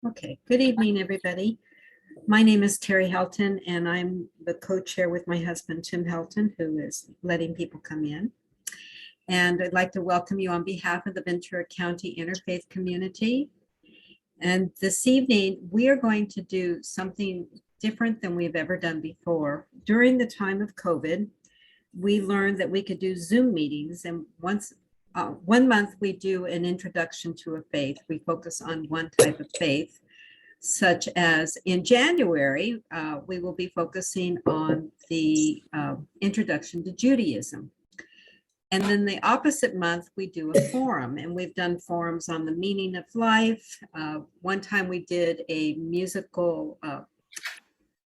Okay, good evening, everybody. My name is Terry Helton, and I'm the co-chair with my husband, Tim Helton, who is letting people come in. And I'd like to welcome you on behalf of the Ventura County Interfaith Community. And this evening, we are going to do something different than we've ever done before. During the time of COVID, we learned that we could do Zoom meetings, and one month we do an introduction to a faith. We focus on one type of faith, such as in January, we will be focusing on the introduction to Judaism. And then the opposite month, we do a forum, and we've done forums on the meaning of life. One time we did a musical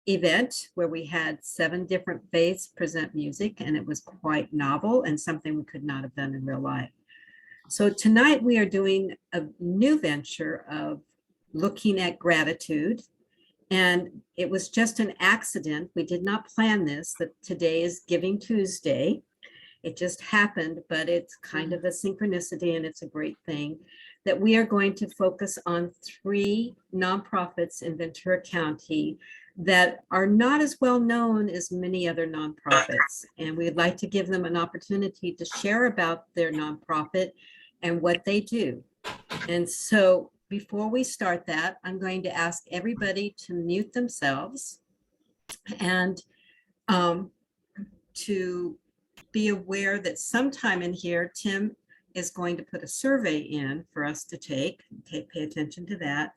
event where we had 7 different faiths present music, and it was quite novel and something we could not have done in real life. So tonight we are doing a new venture of looking at gratitude, and it was just an accident. We did not plan this, that today is Giving Tuesday. It just happened, but it's kind of a synchronicity, and it's a great thing that we are going to focus on 3 nonprofits in Ventura County that are not as well known as many other nonprofits. And we'd like to give them an opportunity to share about their nonprofit and what they do. And so before we start that, I'm going to ask everybody to mute themselves and to be aware that sometime in here, Tim is going to put a survey in for us to take. Okay, pay attention to that.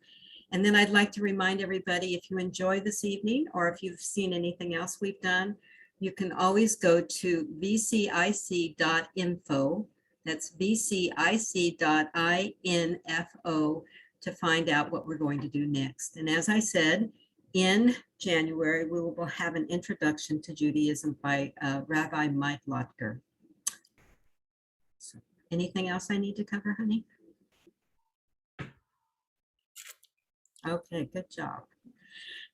And then I'd like to remind everybody, if you enjoy this evening, or if you've seen anything else we've done, you can always go to vcic.info. That's vcic.info to find out what we're going to do next. And as I said, in January, we will have an introduction to Judaism by Rabbi Mike Lotker. So, anything else I need to cover, honey? Okay, good job.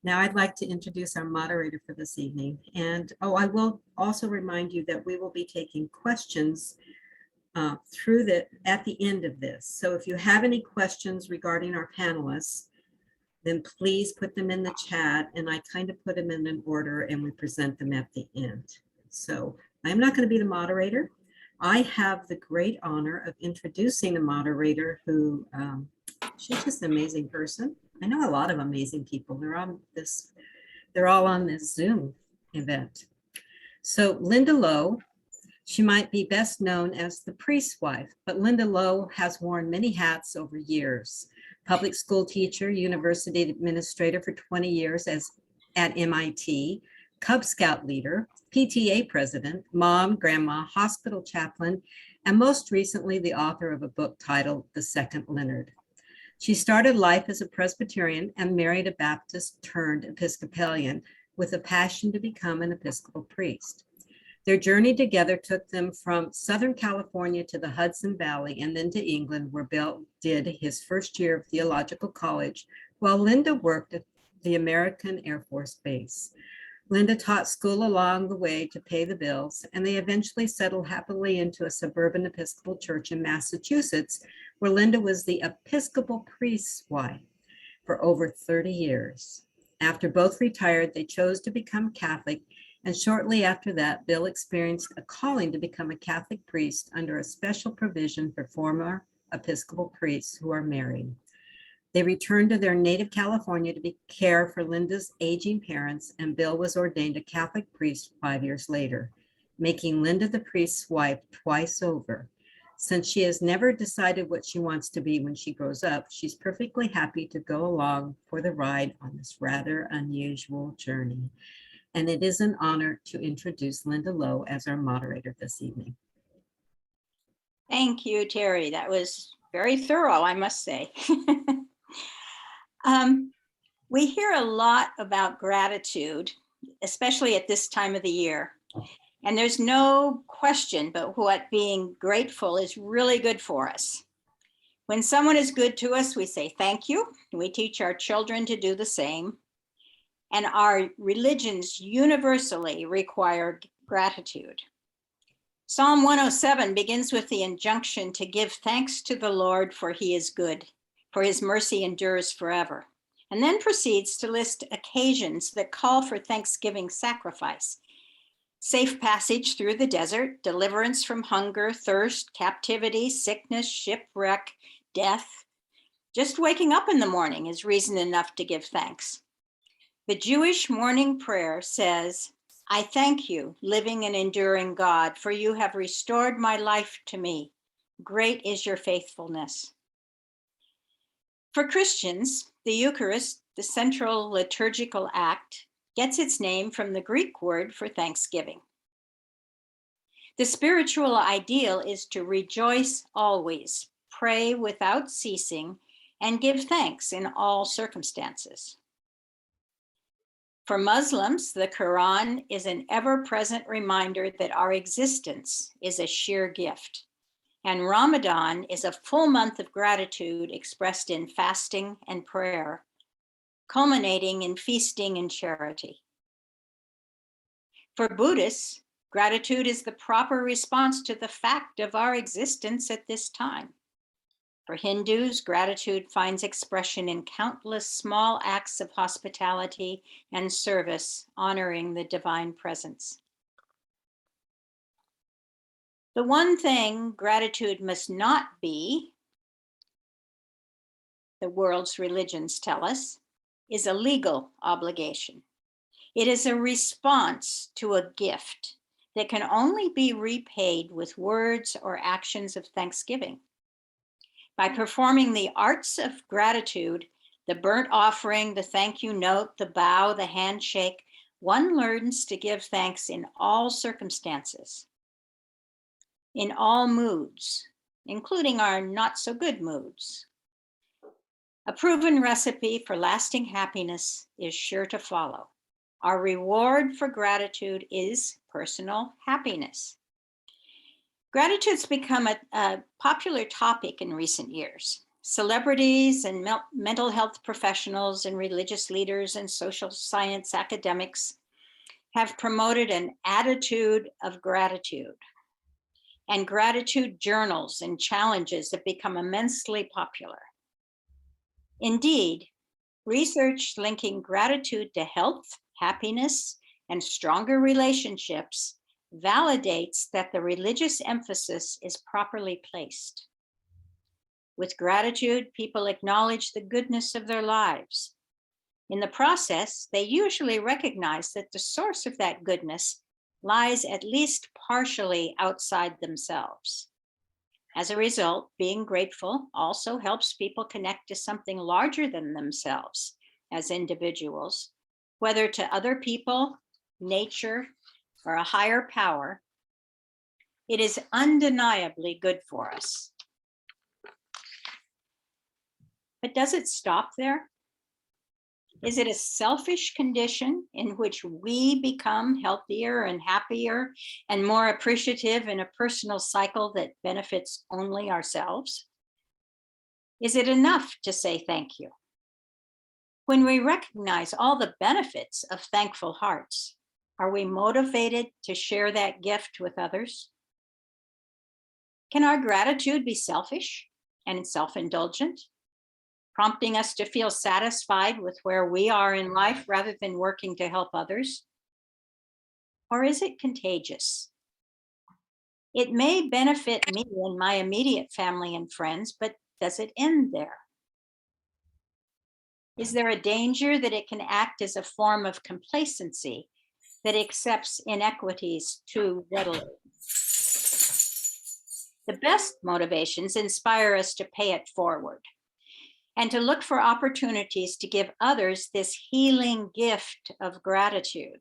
Now I'd like to introduce our moderator for this evening. And I will also remind you that we will be taking questions at the end of this. So if you have any questions regarding our panelists, then please put them in the chat, and I kind of put them in an order and we present them at the end. So I'm not going to be the moderator. I have the great honor of introducing a moderator who, she's just an amazing person. I know a lot of amazing people. They're all on this Zoom event. So Linda Lowe, she might be best known as the priest's wife, but Linda Lowe has worn many hats over years. Public school teacher, university administrator for 20 years at MIT, Cub Scout leader, PTA president, mom, grandma, hospital chaplain, and most recently the author of a book titled The Second Leonard. She started life as a Presbyterian and married a Baptist turned Episcopalian with a passion to become an Episcopal priest. Their journey together took them from Southern California to the Hudson Valley and then to England, where Bill did his first year of theological college, while Linda worked at the American Air Force Base. Linda taught school along the way to pay the bills, and they eventually settled happily into a suburban Episcopal church in Massachusetts, where Linda was the Episcopal priest's wife for over 30 years. After both retired, they chose to become Catholic, and shortly after that, Bill experienced a calling to become a Catholic priest under a special provision for former Episcopal priests who are married. They returned to their native California to care for Linda's aging parents, and Bill was ordained a Catholic priest 5 years later, making Linda the priest's wife twice over. Since she has never decided what she wants to be when she grows up, she's perfectly happy to go along for the ride on this rather unusual journey. And it is an honor to introduce Linda Lowe as our moderator this evening. Thank you, Terry. That was very thorough, I must say. We hear a lot about gratitude, especially at this time of the year. And there's no question but what being grateful is really good for us. When someone is good to us, we say thank you. We teach our children to do the same. And our religions universally require gratitude. Psalm 107 begins with the injunction to give thanks to the Lord, for he is good. for his mercy endures forever, and then proceeds to list occasions that call for thanksgiving sacrifice. Safe passage through the desert, deliverance from hunger, thirst, captivity, sickness, shipwreck, death. Just waking up in the morning is reason enough to give thanks. The Jewish morning prayer says, I thank you, living and enduring God, for you have restored my life to me. Great is your faithfulness. For Christians, the Eucharist, the central liturgical act, gets its name from the Greek word for thanksgiving. The spiritual ideal is to rejoice always, pray without ceasing, and give thanks in all circumstances. For Muslims, the Quran is an ever-present reminder that our existence is a sheer gift. And Ramadan is a full month of gratitude expressed in fasting and prayer, culminating in feasting and charity. For Buddhists, gratitude is the proper response to the fact of our existence at this time. For Hindus, gratitude finds expression in countless small acts of hospitality and service, honoring the divine presence. The one thing gratitude must not be, the world's religions tell us, is a legal obligation. It is a response to a gift that can only be repaid with words or actions of thanksgiving. By performing the arts of gratitude, the burnt offering, the thank you note, the bow, the handshake, one learns to give thanks in all circumstances, in all moods, including our not so good moods. A proven recipe for lasting happiness is sure to follow. Our reward for gratitude is personal happiness. Gratitude's become a popular topic in recent years. Celebrities and mental health professionals and religious leaders and social science academics have promoted an attitude of gratitude. And gratitude journals and challenges have become immensely popular. Indeed, research linking gratitude to health, happiness, and stronger relationships validates that the religious emphasis is properly placed. With gratitude, people acknowledge the goodness of their lives. In the process, they usually recognize that the source of that goodness lies at least partially outside themselves. As a result, being grateful also helps people connect to something larger than themselves as individuals, whether to other people, nature, or a higher power. It is undeniably good for us. But does it stop there? Is it a selfish condition in which we become healthier and happier and more appreciative in a personal cycle that benefits only ourselves? Is it enough to say thank you? When we recognize all the benefits of thankful hearts, are we motivated to share that gift with others? Can our gratitude be selfish and self-indulgent, prompting us to feel satisfied with where we are in life rather than working to help others? Or is it contagious? It may benefit me and my immediate family and friends, but does it end there? Is there a danger that it can act as a form of complacency that accepts inequities too readily? The best motivations inspire us to pay it forward and to look for opportunities to give others this healing gift of gratitude,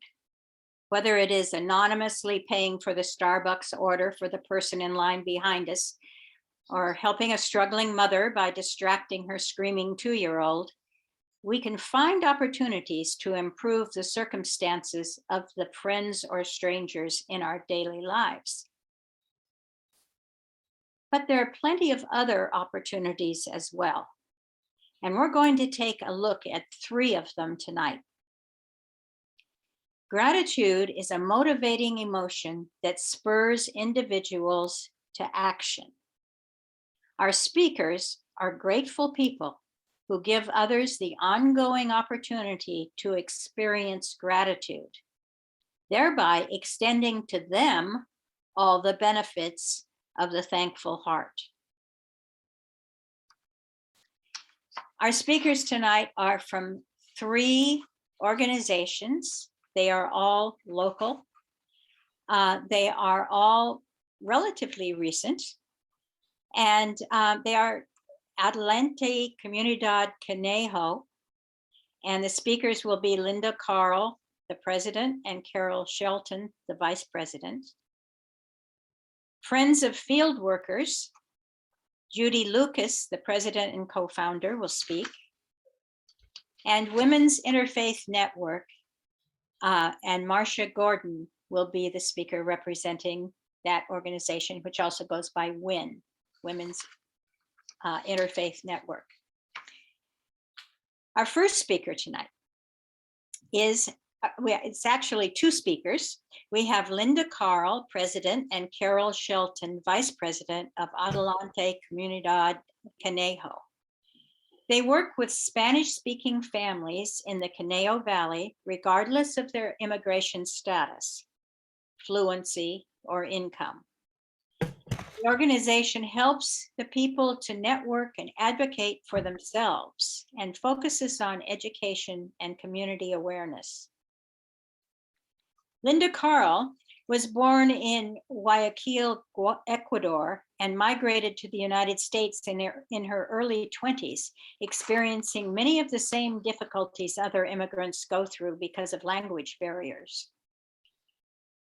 whether it is anonymously paying for the Starbucks order for the person in line behind us, or helping a struggling mother by distracting her screaming 2-year-old. We can find opportunities to improve the circumstances of the friends or strangers in our daily lives. But there are plenty of other opportunities as well. And we're going to take a look at 3 of them tonight. Gratitude is a motivating emotion that spurs individuals to action. Our speakers are grateful people who give others the ongoing opportunity to experience gratitude, thereby extending to them all the benefits of the thankful heart. Our speakers tonight are from 3 organizations. They are all local. They are all relatively recent, and they are Adelante Comunidad Conejo, and the speakers will be Linda Carl, the president, and Carol Shelton, the vice president. Friends of Field Workers, Judy Lucas, the president and co-founder, will speak. And Women's Interfaith Network, and Marcia Gordon will be the speaker representing that organization, which also goes by WIN, Women's Interfaith Network. Our first speaker tonight is, it's actually 2 speakers. We have Linda Carl, president, and Carol Shelton, vice president of Adelante Comunidad Conejo. They work with Spanish-speaking families in the Conejo Valley, regardless of their immigration status, fluency, or income. The organization helps the people to network and advocate for themselves and focuses on education and community awareness. Linda Carl was born in Guayaquil, Ecuador, and migrated to the United States in her early 20s, experiencing many of the same difficulties other immigrants go through because of language barriers.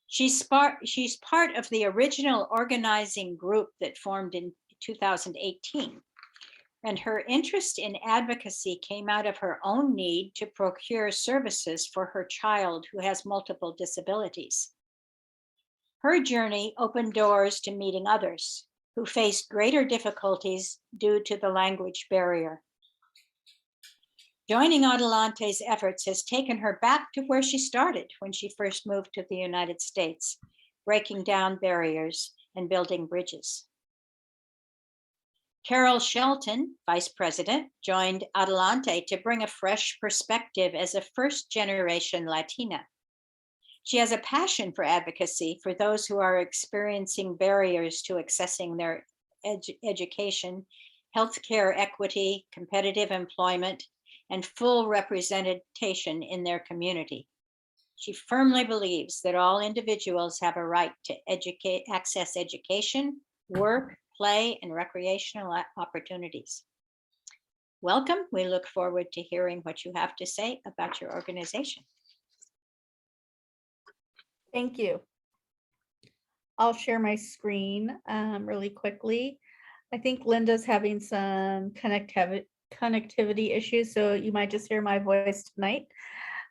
She's part of the original organizing group that formed in 2018. And her interest in advocacy came out of her own need to procure services for her child who has multiple disabilities. Her journey opened doors to meeting others who faced greater difficulties due to the language barrier. Joining Adelante's efforts has taken her back to where she started when she first moved to the United States, breaking down barriers and building bridges. Carol Shelton, vice president, joined Adelante to bring a fresh perspective as a first-generation Latina. She has a passion for advocacy for those who are experiencing barriers to accessing their education, healthcare equity, competitive employment, and full representation in their community. She firmly believes that all individuals have a right to access education, work, play, and recreational opportunities. Welcome. We look forward to hearing what you have to say about your organization. Thank you. I'll share my screen really quickly. I think Linda's having some connectivity issues, so you might just hear my voice tonight.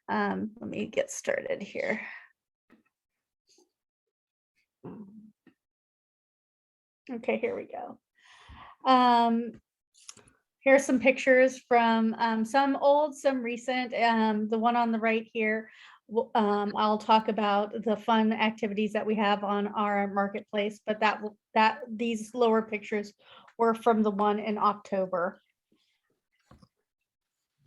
Let me get started here. Okay, here we go. Here are some pictures from some old, some recent. The one on the right here, I'll talk about the fun activities that we have on our marketplace, but these lower pictures were from the one in October.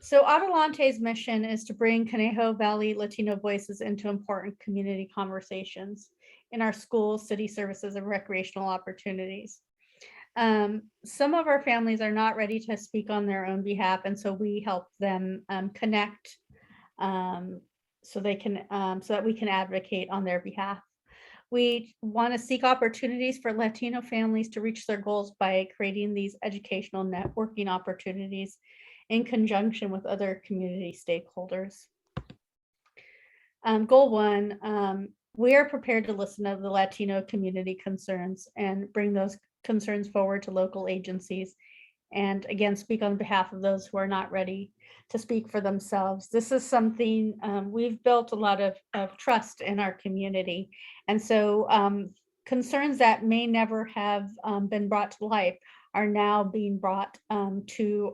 So Adelante's mission is to bring Conejo Valley Latino voices into important community conversations in our schools, city services, and recreational opportunities. Some of our families are not ready to speak on their own behalf, and so we help them connect so that we can advocate on their behalf. We want to seek opportunities for Latino families to reach their goals by creating these educational networking opportunities in conjunction with other community stakeholders. Goal 1, we are prepared to listen to the Latino community concerns and bring those concerns forward to local agencies, and again, speak on behalf of those who are not ready to speak for themselves. This is something we've built a lot of trust in our community, and so concerns that may never have been brought to life are now being brought to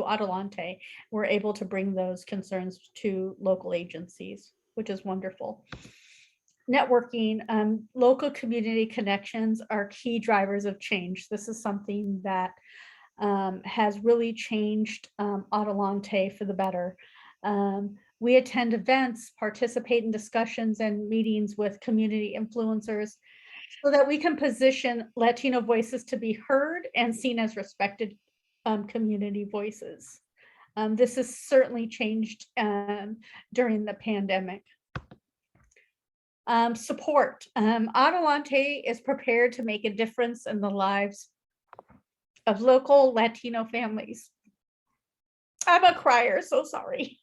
Adelante. We're able to bring those concerns to local agencies, which is wonderful. networking, local community connections are key drivers of change. This is something that has really changed Adelante for the better. We attend events, participate in discussions and meetings with community influencers so that we can position Latino voices to be heard and seen as respected community voices. This has certainly changed during the pandemic. Support. Adelante is prepared to make a difference in the lives of local Latino families. I'm a crier, so sorry.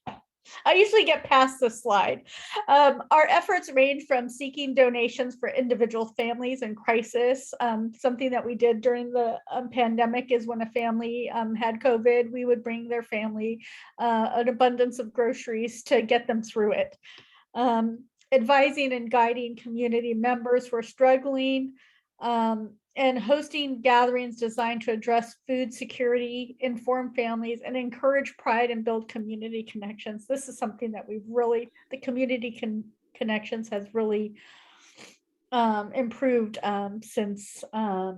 I usually get past this slide. Our efforts range from seeking donations for individual families in crisis. Something that we did during the pandemic is when a family had COVID, we would bring their family an abundance of groceries to get them through it. Advising and guiding community members who are struggling, and hosting gatherings designed to address food security, inform families, and encourage pride and build community connections. This is something that we've really, the community connections has really improved since, the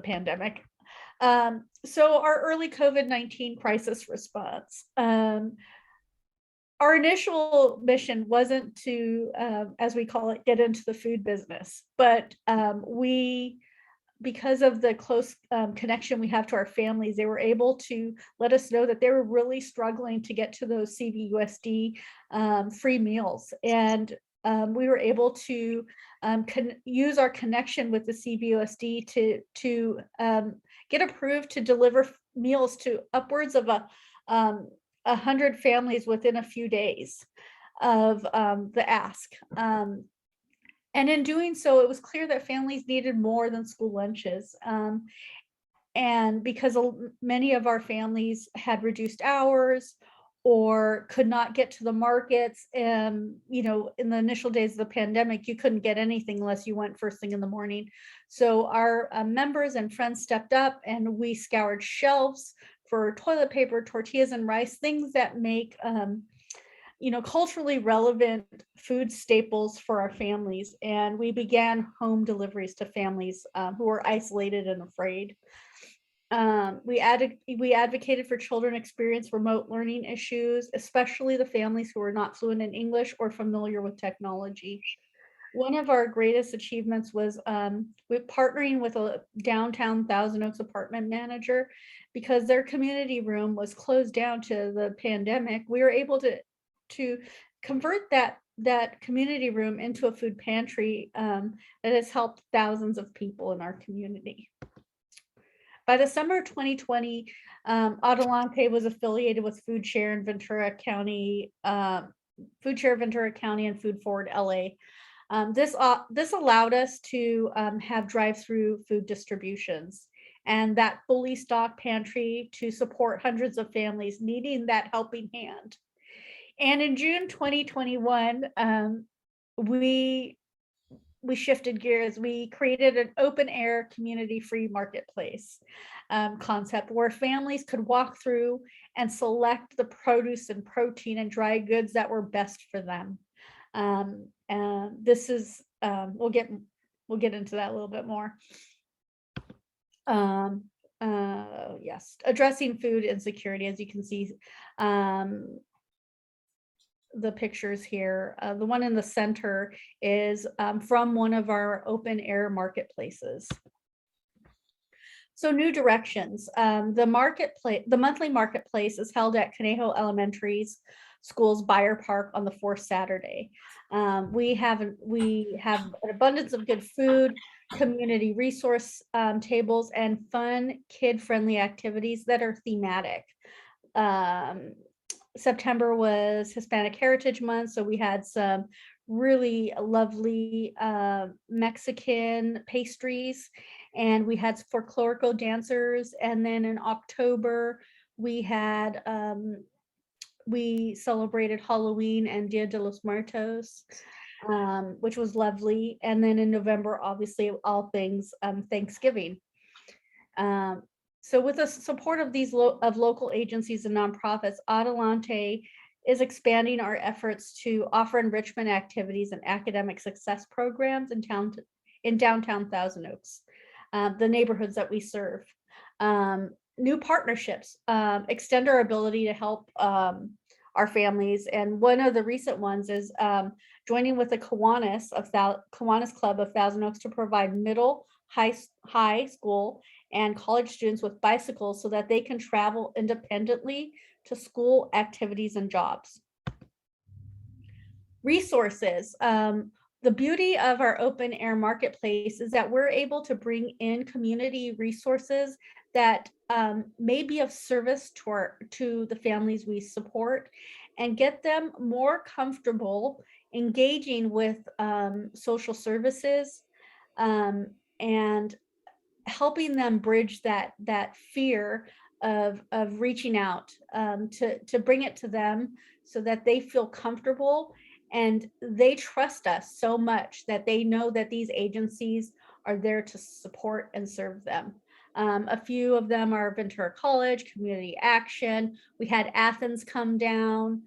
pandemic. So our early COVID-19 crisis response. Our initial mission wasn't to, as we call it, get into the food business, but because of the close connection we have to our families, they were able to let us know that they were really struggling to get to those CVUSD free meals. And we were able to use our connection with the CVUSD to get approved to deliver meals to upwards of 100 families within a few days of the ask. And in doing so, it was clear that families needed more than school lunches. And because many of our families had reduced hours or could not get to the markets, in the initial days of the pandemic, you couldn't get anything unless you went first thing in the morning. So our members and friends stepped up and we scoured shelves for toilet paper, tortillas, and rice, things that make culturally relevant food staples for our families. And we began home deliveries to families who were isolated and afraid. We advocated for children experience remote learning issues, especially the families who were not fluent in English or familiar with technology. One of our greatest achievements was with partnering with a downtown Thousand Oaks apartment manager. Because their community room was closed down to the pandemic, we were able to convert that community room into a food pantry that has helped thousands of people in our community. By the summer of 2020, Adelante was affiliated with Food Share in Ventura County, Food Share Ventura County, and Food Forward LA. This allowed us to have drive-through food distributions and that fully stocked pantry to support hundreds of families needing that helping hand. And in June 2021, we shifted gears. We created an open air community free marketplace concept where families could walk through and select the produce and protein and dry goods that were best for them. And this is we'll get into that a little bit more. Yes, addressing food insecurity, as you can see the pictures here. The one in the center is from one of our open air marketplaces. So new directions. The monthly marketplace is held at Conejo Elementary School's Buyer Park on the fourth Saturday. We have an abundance of good food, community resource tables, and fun kid-friendly activities that are thematic. September was Hispanic Heritage Month, so we had some really lovely Mexican pastries, and we had folklorico dancers. And then in October, we had we celebrated Halloween and Dia de los Muertos, which was lovely. And then in November, obviously, all things Thanksgiving. So with the support of these local agencies and nonprofits, Adelante is expanding our efforts to offer enrichment activities and academic success programs in downtown Thousand Oaks, the neighborhoods that we serve. New partnerships, extend our ability to help our families. And one of the recent ones is joining with the Kiwanis Club of Thousand Oaks to provide middle, high school, and college students with bicycles so that they can travel independently to school activities and jobs. Resources. The beauty of our open air marketplace is that we're able to bring in community resources that may be of service to the families we support and get them more comfortable engaging with social services and helping them bridge that fear of reaching out, to bring it to them so that they feel comfortable and they trust us so much that they know that these agencies are there to support and serve them. A few of them are Ventura College, Community Action. We had Athens come down,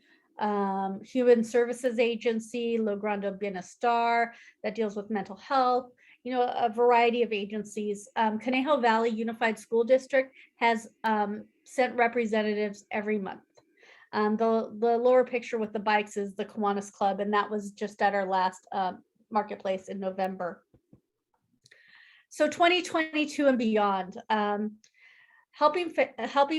Human Services Agency, Lo Grande Bienestar, that deals with mental health, a variety of agencies. Conejo Valley Unified School District has sent representatives every month. The lower picture with the bikes is the Kiwanis Club, and that was just at our last marketplace in November. So 2022 and beyond, helping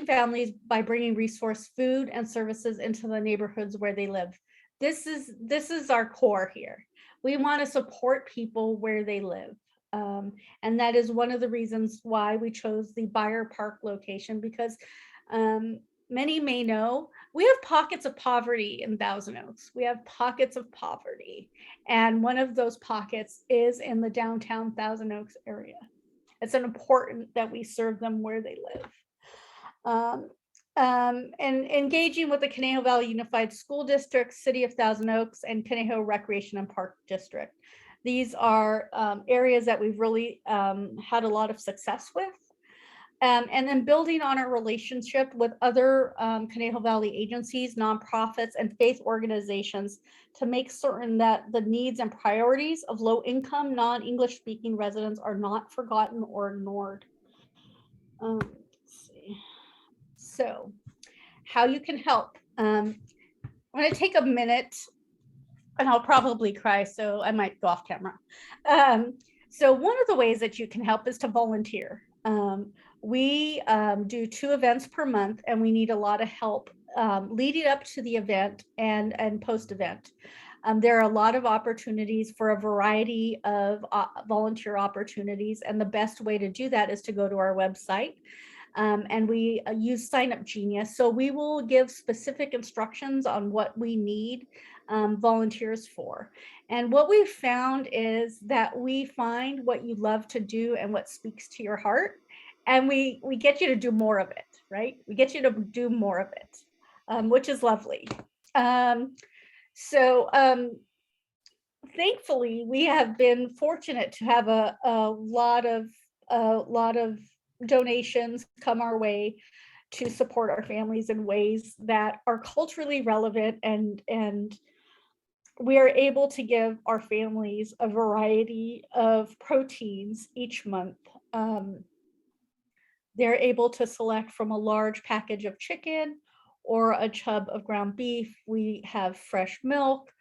families by bringing resource food and services into the neighborhoods where they live. This is our core here. We want to support people where they live. And that is one of the reasons why we chose the Byer Park location, because many may know we have pockets of poverty in Thousand Oaks. We have pockets of poverty. And one of those pockets is in the downtown Thousand Oaks area. It's important that we serve them where they live. And engaging with the Conejo Valley Unified School District, City of Thousand Oaks, and Conejo Recreation and Park District. These are areas that we've really had a lot of success with. And then building on our relationship with other Conejo Valley agencies, nonprofits, and faith organizations to make certain that the needs and priorities of low-income, non-English speaking residents are not forgotten or ignored. Let's see. So, how you can help. I'm going to take a minute, and I'll probably cry, so I might go off camera. So one of the ways that you can help is to volunteer. We do 2 events per month, and we need a lot of help leading up to the event and post-event. There are a lot of opportunities for a variety of volunteer opportunities, and the best way to do that is to go to our website. And we use Sign Up Genius. So we will give specific instructions on what we need volunteers for. And what we've found is that we find what you love to do and what speaks to your heart. And we get you to do more of it, right? We get you to do more of it, which is lovely. Thankfully, we have been fortunate to have a lot of donations come our way to support our families in ways that are culturally relevant, and we are able to give our families a variety of proteins each month. They're able to select from a large package of chicken or a chub of ground beef. We have fresh milk,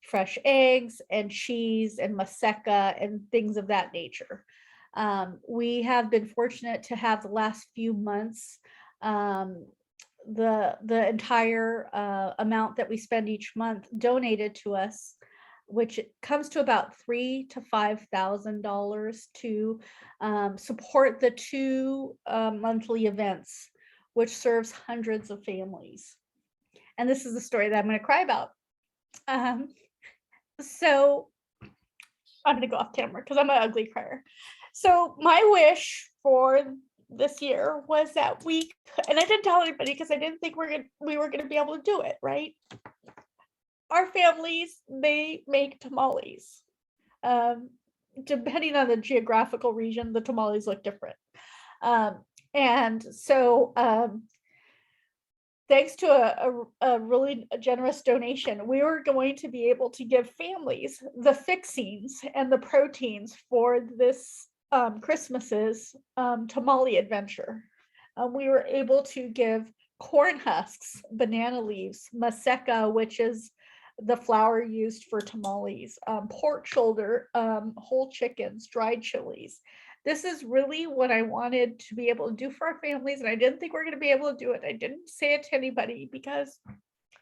fresh eggs, and cheese, and maseca, and things of that nature. We have been fortunate to have the last few months, the entire amount that we spend each month donated to us, which comes to about $3,000 to $5,000 to support the 2 monthly events, which serves hundreds of families. And this is the story that I'm going to cry about. So I'm going to go off camera because I'm an ugly crier. So my wish for this year was that we, and I didn't tell anybody because I didn't think we were going to be able to do it, right? Our families, they make tamales. Depending on the geographical region, the tamales look different. And so thanks to a really generous donation, we were going to be able to give families the fixings and the proteins for this Christmas's tamale adventure. We were able to give corn husks, banana leaves, maseca, which is the flour used for tamales, pork shoulder, whole chickens, dried chilies. This is really what I wanted to be able to do for our families, and I didn't think we are going to be able to do it. I didn't say it to anybody because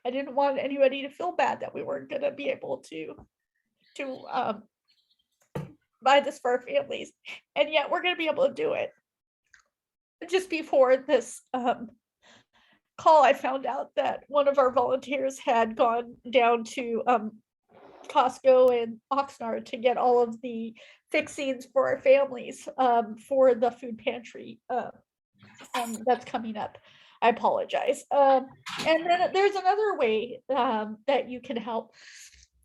I didn't want anybody to feel bad that we weren't going to be able to buy this for our families, and yet we're going to be able to do it. Just before this call, I found out that one of our volunteers had gone down to Costco and Oxnard to get all of the fixings for our families for the food pantry that's coming up. I apologize. And then there's another way that you can help.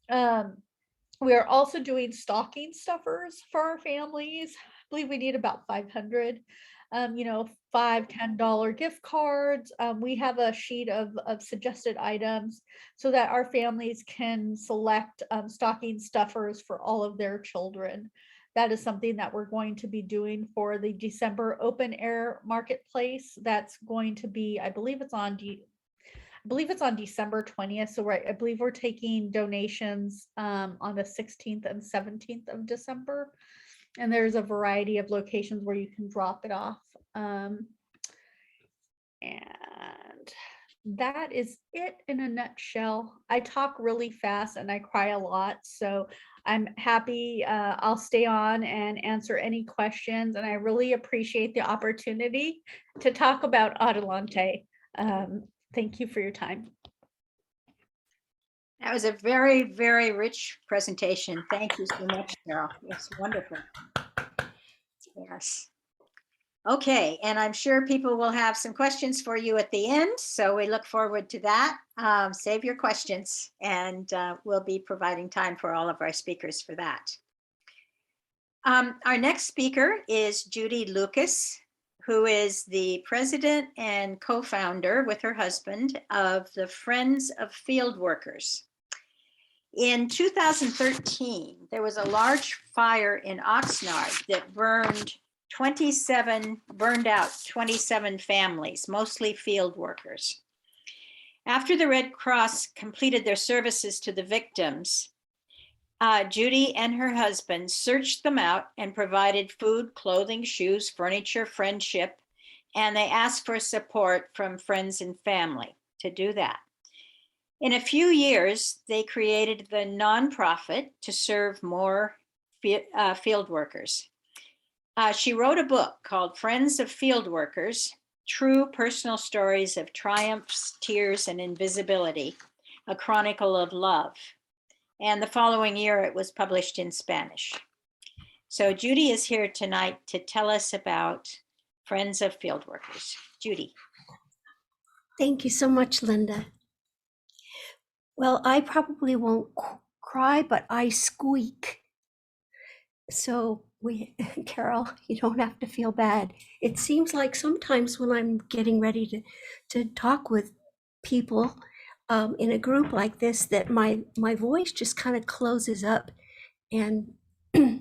We are also doing stocking stuffers for our families. I believe we need about 500. $5, $10 gift cards. We have a sheet of suggested items so that our families can select stocking stuffers for all of their children. That is something that we're going to be doing for the December open air marketplace. That's going to be, I believe it's on December 20th. So I believe we're taking donations on the 16th and 17th of December. And there's a variety of locations where you can drop it off. And that is it in a nutshell. I talk really fast and I cry a lot. So I'm happy. I'll stay on and answer any questions. And I really appreciate the opportunity to talk about Adelante. Thank you for your time. That was a very, very rich presentation. Thank you so much, Carol. It's wonderful. Yes. Okay, and I'm sure people will have some questions for you at the end, so we look forward to that. Save your questions, and we'll be providing time for all of our speakers for that. Our next speaker is Judy Lucas, who is the president and co-founder with her husband of the Friends of Field Workers. In 2013, there was a large fire in Oxnard that burned out 27 families, mostly field workers. After the Red Cross completed their services to the victims, Judy and her husband searched them out and provided food, clothing, shoes, furniture, friendship, and they asked for support from friends and family to do that. In a few years, they created the nonprofit to serve more field workers. She wrote a book called Friends of Field Workers, True Personal Stories of Triumphs, Tears, and Invisibility, a Chronicle of Love. And the following year, it was published in Spanish. So Judy is here tonight to tell us about Friends of Field Workers. Judy. Thank you so much, Linda. Well, I probably won't cry, but I squeak. So Carol, you don't have to feel bad. It seems like sometimes when I'm getting ready to talk with people in a group like this, that my voice just kind of closes up. And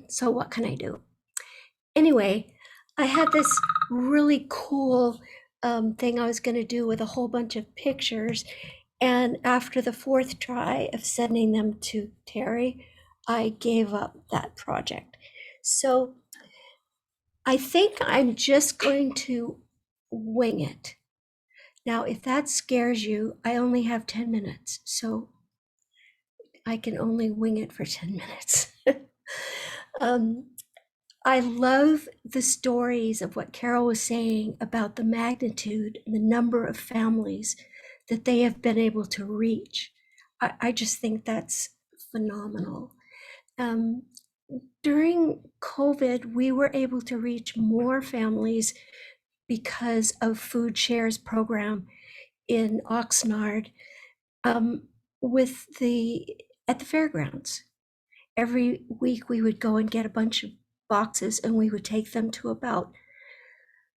so what can I do? Anyway, I had this really cool thing I was going to do with a whole bunch of pictures. And after the fourth try of sending them to Terry, I gave up that project. So I think I'm just going to wing it. Now, if that scares you, I only have 10 minutes, so I can only wing it for 10 minutes. I love the stories of what Carol was saying about the magnitude and the number of families that they have been able to reach. I just think that's phenomenal. During COVID, we were able to reach more families because of Food Shares program in Oxnard at the fairgrounds. Every week we would go and get a bunch of boxes and we would take them to about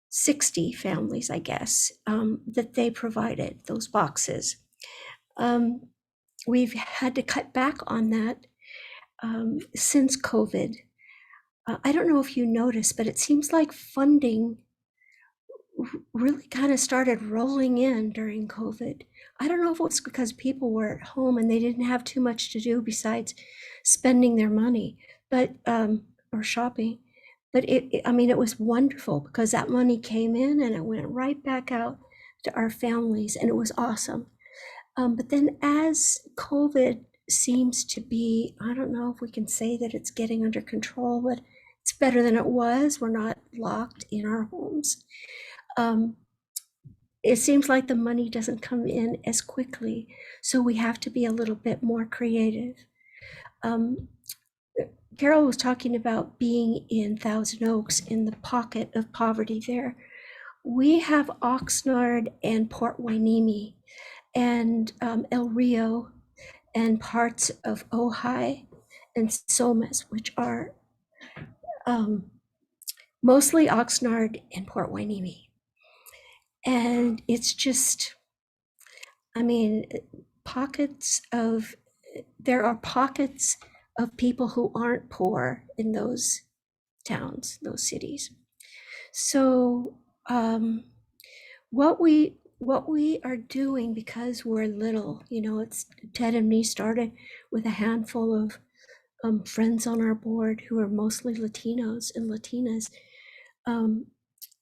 60 families, I guess, that they provided, those boxes. We've had to cut back on that since COVID. I don't know if you noticed, but it seems like funding really kind of started rolling in during COVID. I don't know if it was because people were at home and they didn't have too much to do besides spending their money, but or shopping. But I mean, it was wonderful because that money came in and it went right back out to our families, and it was awesome. But then as COVID seems to be, I don't know if we can say that it's getting under control, but it's better than it was. We're not locked in our homes. It seems like the money doesn't come in as quickly, so we have to be a little bit more creative. Carol was talking about being in Thousand Oaks, in the pocket of poverty there. We have Oxnard and Port Hueneme and El Rio and parts of Ojai and Somes, which are mostly Oxnard and Port Hueneme. And it's just, I mean, there are pockets of people who aren't poor in those towns, those cities. So what we are doing, because we're little, it's Ted and me started with a handful of friends on our board who are mostly Latinos and Latinas.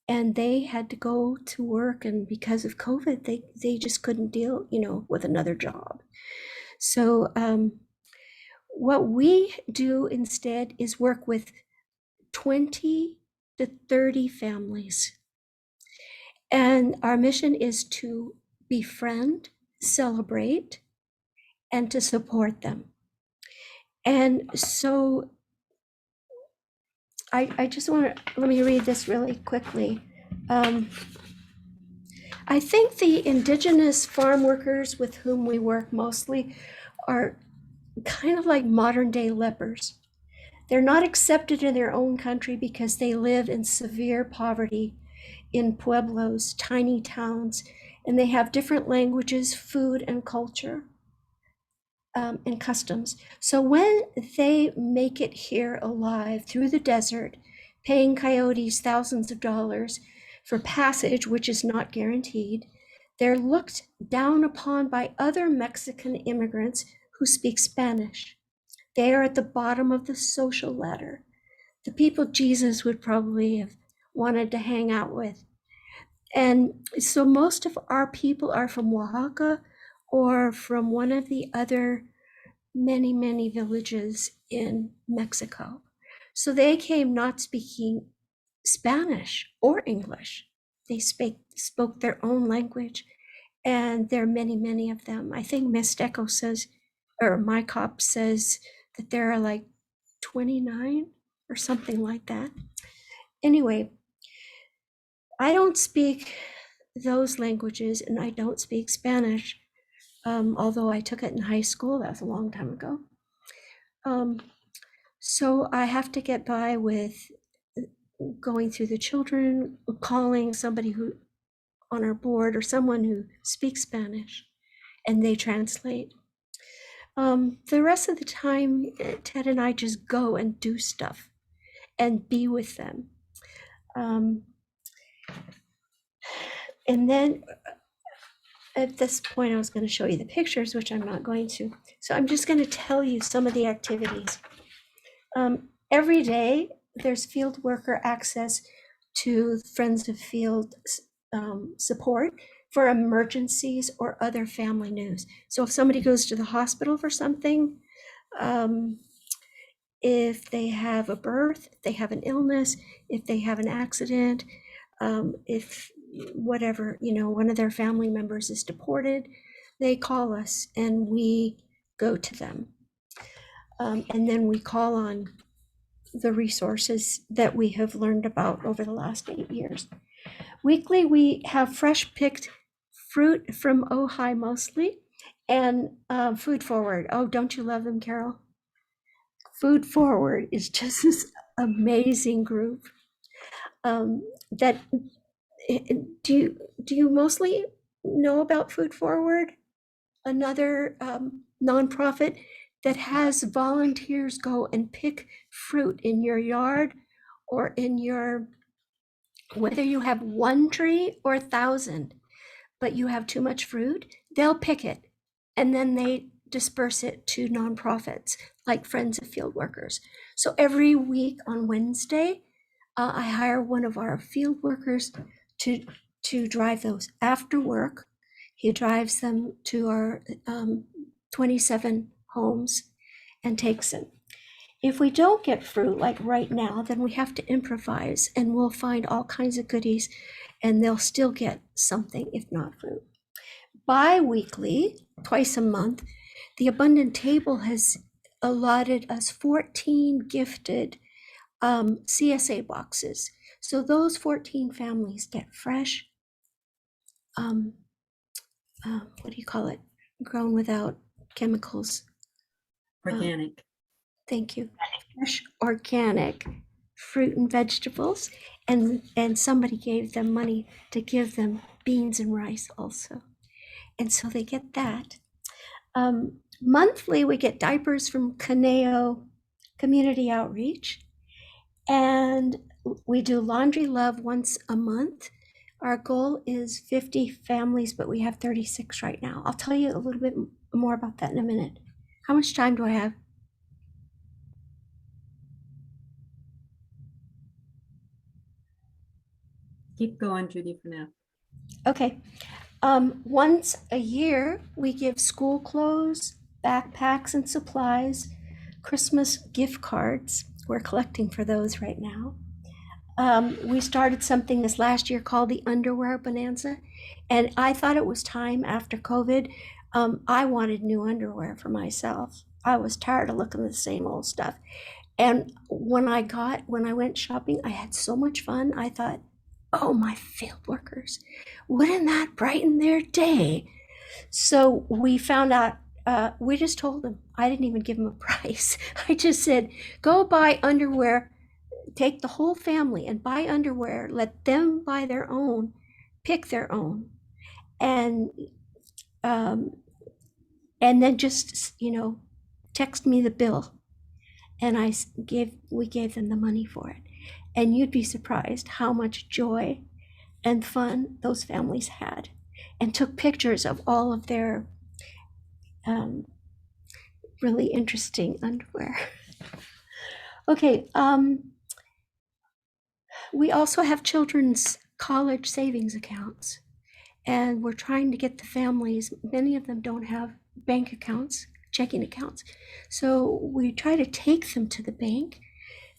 And they had to go to work, and because of COVID, they just couldn't deal, with another job. So what we do instead is work with 20 to 30 families. And our mission is to befriend, celebrate, and to support them. And so I just want to, let me read this really quickly. I think the indigenous farm workers with whom we work mostly are kind of like modern day lepers. They're not accepted in their own country because they live in severe poverty in pueblos, tiny towns, and they have different languages, food, and culture. And customs. So when they make it here alive through the desert, paying coyotes thousands of dollars for passage, which is not guaranteed, they're looked down upon by other Mexican immigrants who speak Spanish. They are at the bottom of the social ladder, the people Jesus would probably have wanted to hang out with. And so most of our people are from Oaxaca or from one of the other many villages in Mexico. So they came not speaking Spanish or English. They spoke their own language, and there are many of them. I think Mesteco says, or my cop says, that there are like 29 or something like that. Anyway, I don't speak those languages, and I don't speak Spanish. Although I took it in high school, that was a long time ago. So I have to get by with going through the children, calling somebody who on our board or someone who speaks Spanish, and they translate. The rest of the time, Ted and I just go and do stuff and be with them. And then at this point, I was going to show you the pictures, which I'm not going to. So I'm just going to tell you some of the activities. Every day, there's field worker access to Friends of Field support for emergencies or other family news. So if somebody goes to the hospital for something, if they have a birth, if they have an illness, if they have an accident, if whatever, one of their family members is deported, they call us and we go to them. And then we call on the resources that we have learned about over the last 8 years. Weekly, we have fresh picked fruit from Ojai mostly, and Food Forward. Oh, don't you love them, Carol? Food Forward is just this amazing group that Do you mostly know about Food Forward, another nonprofit that has volunteers go and pick fruit in your yard or in your, whether you have one tree or 1,000, but you have too much fruit, they'll pick it and then they disperse it to nonprofits like Friends of Field Workers. So every week on Wednesday, I hire one of our field workers to drive those after work. He drives them to our 27 homes and takes it. If we don't get fruit like right now, then we have to improvise and we'll find all kinds of goodies and they'll still get something if not fruit. Bi-weekly, twice a month, the Abundant Table has allotted us 14 gifted CSA boxes. So those 14 families get fresh, what do you call it? Grown without chemicals. Organic. Thank you. Fresh, organic fruit and vegetables. And somebody gave them money to give them beans and rice also. And so they get that. Monthly, we get diapers from Caneo Community Outreach. And we do Laundry Love once a month. Our goal is 50 families, but we have 36 right now. I'll tell you a little bit more about that in a minute. How much time do I have? Keep going, Judy, for now. Okay. Once a year, we give school clothes, backpacks and supplies, Christmas gift cards. We're collecting for those right now. We started something this last year called the Underwear Bonanza, and I thought it was time after COVID. I wanted new underwear for myself. I was tired of looking at the same old stuff. And when I went shopping, I had so much fun. I thought, oh, my field workers, wouldn't that brighten their day? So we found out, we just told them, I didn't even give them a price. I just said, go buy underwear, take the whole family and buy underwear, let them buy their own, pick their own. And then just, text me the bill. And we gave them the money for it. And you'd be surprised how much joy and fun those families had, and took pictures of all of their really interesting underwear. Okay, we also have children's college savings accounts, and we're trying to get the families, many of them don't have bank accounts, checking accounts. So we try to take them to the bank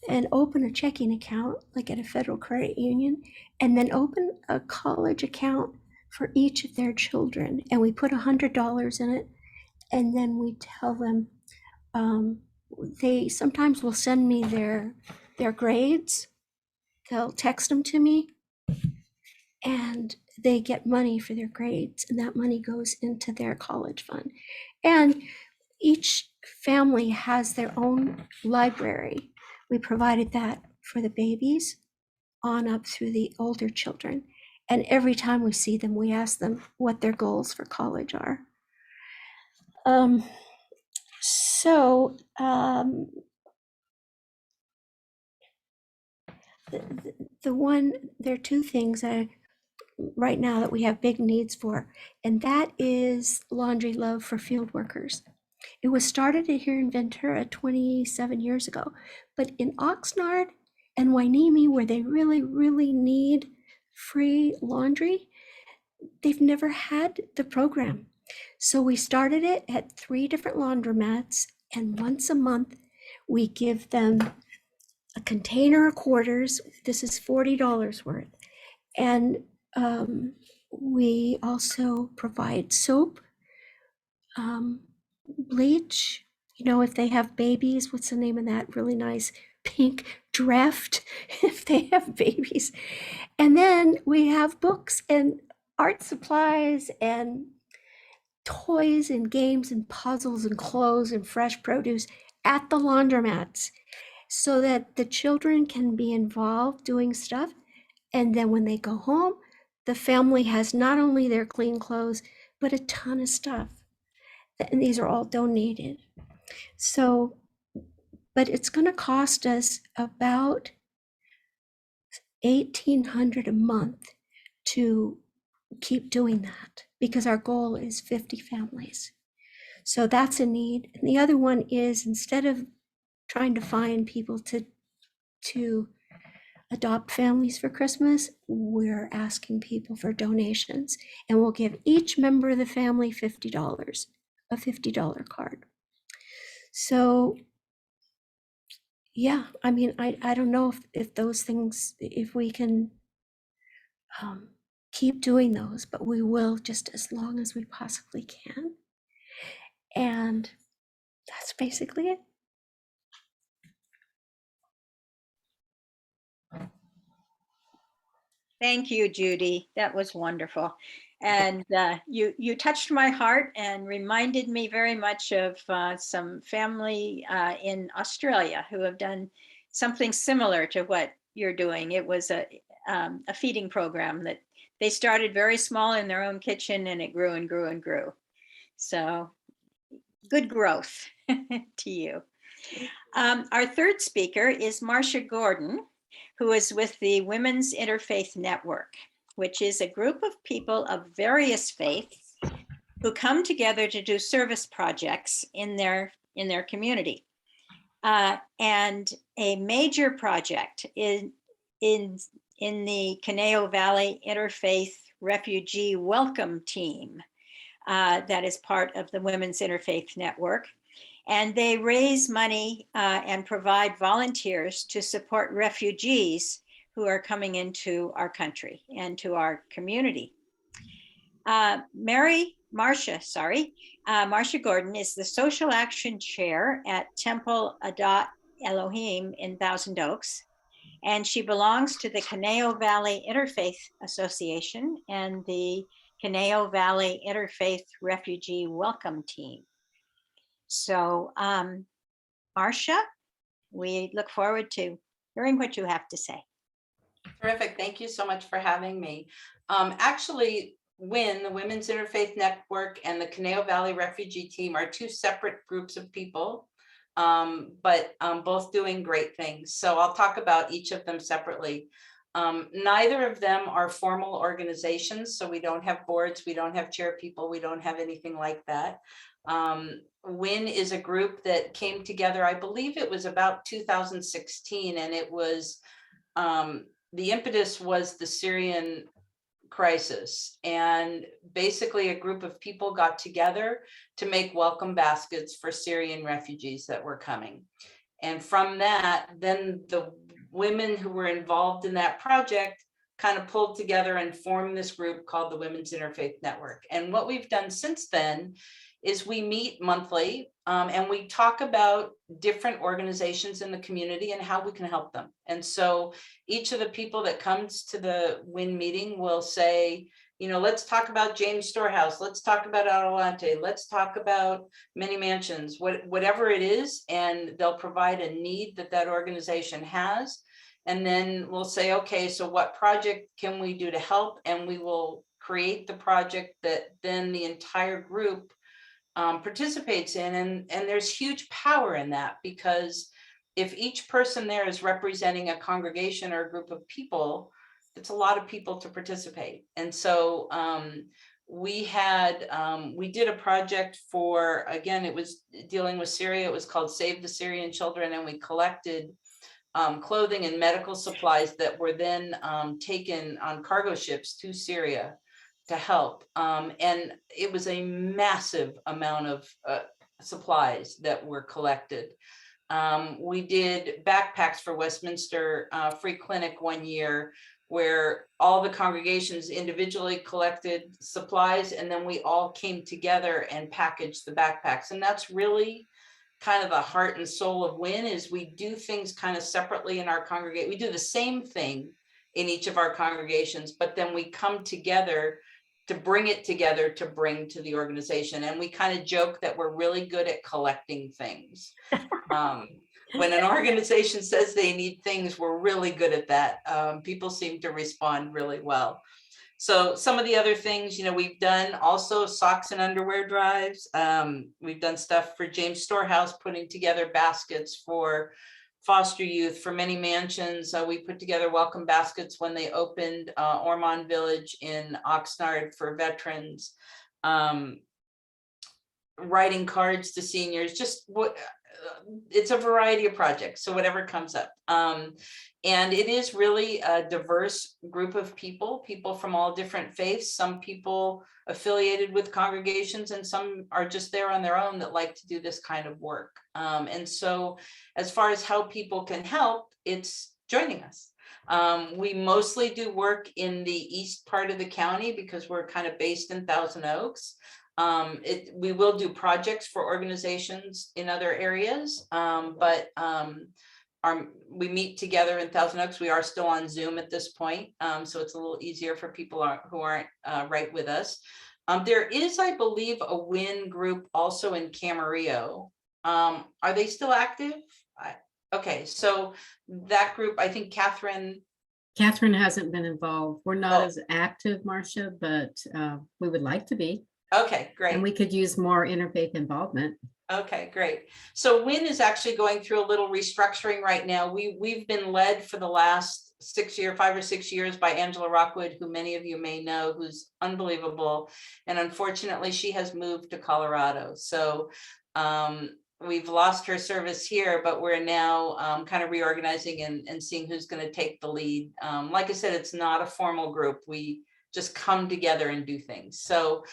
and open a checking account, like at a federal credit union, and then open a college account for each of their children. And we put $100 in it, and then we tell them, they sometimes will send me their grades. They'll text them to me, and they get money for their grades, and that money goes into their college fund. And each family has their own library. We provided that for the babies on up through the older children. And every time we see them, we ask them what their goals for college are. There are two things right now that we have big needs for, and that is Laundry Love for field workers. It was started here in Ventura 27 years ago, but in Oxnard and Hueneme, where they really, really need free laundry, they've never had the program. So we started it at 3 different laundromats, and once a month, we give them a container of quarters. This is $40 worth. And we also provide soap, bleach, if they have babies, what's the name of that really nice pink Dreft, if they have babies. And then we have books and art supplies and toys and games and puzzles and clothes and fresh produce at the laundromats, so that the children can be involved doing stuff. And then when they go home, the family has not only their clean clothes, but a ton of stuff. And these are all donated. So, but it's going to cost us about $1,800 a month to keep doing that, because our goal is 50 families. So that's a need. And the other one is, instead of trying to find people to adopt families for Christmas, we're asking people for donations, and we'll give each member of the family $50, a $50 card. So yeah, I mean, I don't know if those things, if we can keep doing those, but we will, just as long as we possibly can. And that's basically it. Thank you, Judy. That was wonderful. And you touched my heart and reminded me very much of some family in Australia who have done something similar to what you're doing. It was a feeding program that they started very small in their own kitchen, and it grew and grew and grew. So good growth to you. Our third speaker is Marcia Gordon, who is with the Women's Interfaith Network, which is a group of people of various faiths who come together to do service projects in their community. And a major project in the Conejo Valley Interfaith Refugee Welcome Team that is part of the Women's Interfaith Network. And they raise money and provide volunteers to support refugees who are coming into our country and to our community. Marcia Gordon is the Social Action Chair at Temple Adat Elohim in Thousand Oaks, and she belongs to the Conejo Valley Interfaith Association and the Conejo Valley Interfaith Refugee Welcome Team. So, Marcia, we look forward to hearing what you have to say. Terrific. Thank you so much for having me. Actually, the Women's Interfaith Network and the Conejo Valley Refugee Team are two separate groups of people, but both doing great things. So I'll talk about each of them separately. Neither of them are formal organizations, so we don't have boards, we don't have chair people, we don't have anything like that. WIN is a group that came together, I believe it was about 2016, and it was, the impetus was the Syrian crisis. And basically a group of people got together to make welcome baskets for Syrian refugees that were coming. And from that, then the women who were involved in that project kind of pulled together and formed this group called the Women's Interfaith Network. And what we've done since then is we meet monthly and we talk about different organizations in the community and how we can help them. And so each of the people that comes to the WIN meeting will say, you know, let's talk about James Storehouse, let's talk about Adelante, let's talk about Many Mansions, whatever it is, and they'll provide a need that organization has. And then we'll say, okay, so what project can we do to help? And we will create the project that then the entire group participates in, and there's huge power in that, because if each person there is representing a congregation or a group of people, it's a lot of people to participate. And so we did a project for, again, it was dealing with Syria. It was called Save the Syrian Children, and we collected clothing and medical supplies that were then taken on cargo ships to Syria to help. And it was a massive amount of supplies that were collected. We did backpacks for Westminster Free Clinic one year, where all the congregations individually collected supplies, and then we all came together and packaged the backpacks. And that's really kind of the heart and soul of WIN, is we do things kind of separately in our congregation. We do the same thing in each of our congregations, but then we come together to bring it together to bring to the organization. And we kind of joke that we're really good at collecting things. When an organization says they need things, we're really good at that. People seem to respond really well. So some of the other things, we've done also socks and underwear drives. We've done stuff for James Storehouse, putting together baskets for foster youth for many mansions. We put together welcome baskets when they opened Ormond Village in Oxnard for veterans. Writing cards to seniors, just what it's a variety of projects, so whatever comes up. And it is really a diverse group of people from all different faiths, some people affiliated with congregations, and some are just there on their own that like to do this kind of work. And so as far as how people can help, it's joining us. We mostly do work in the east part of the county because we're kind of based in Thousand Oaks. We will do projects for organizations in other areas, but we meet together in Thousand Oaks. We are still on Zoom at this point, so it's a little easier for people who aren't right with us. There is, I believe, a WIN group also in Camarillo. Are they still active? Okay, so that group, I think Catherine hasn't been involved. We're not as active, Marcia, but we would like to be. Okay, great. And we could use more interfaith involvement. Okay, great. So WIN is actually going through a little restructuring right now. We've been led for the last 5 or 6 years by Angela Rockwood, who many of you may know, who's unbelievable. And unfortunately, she has moved to Colorado. So we've lost her service here, but we're now kind of reorganizing and seeing who's going to take the lead. Like I said, it's not a formal group. We just come together and do things. So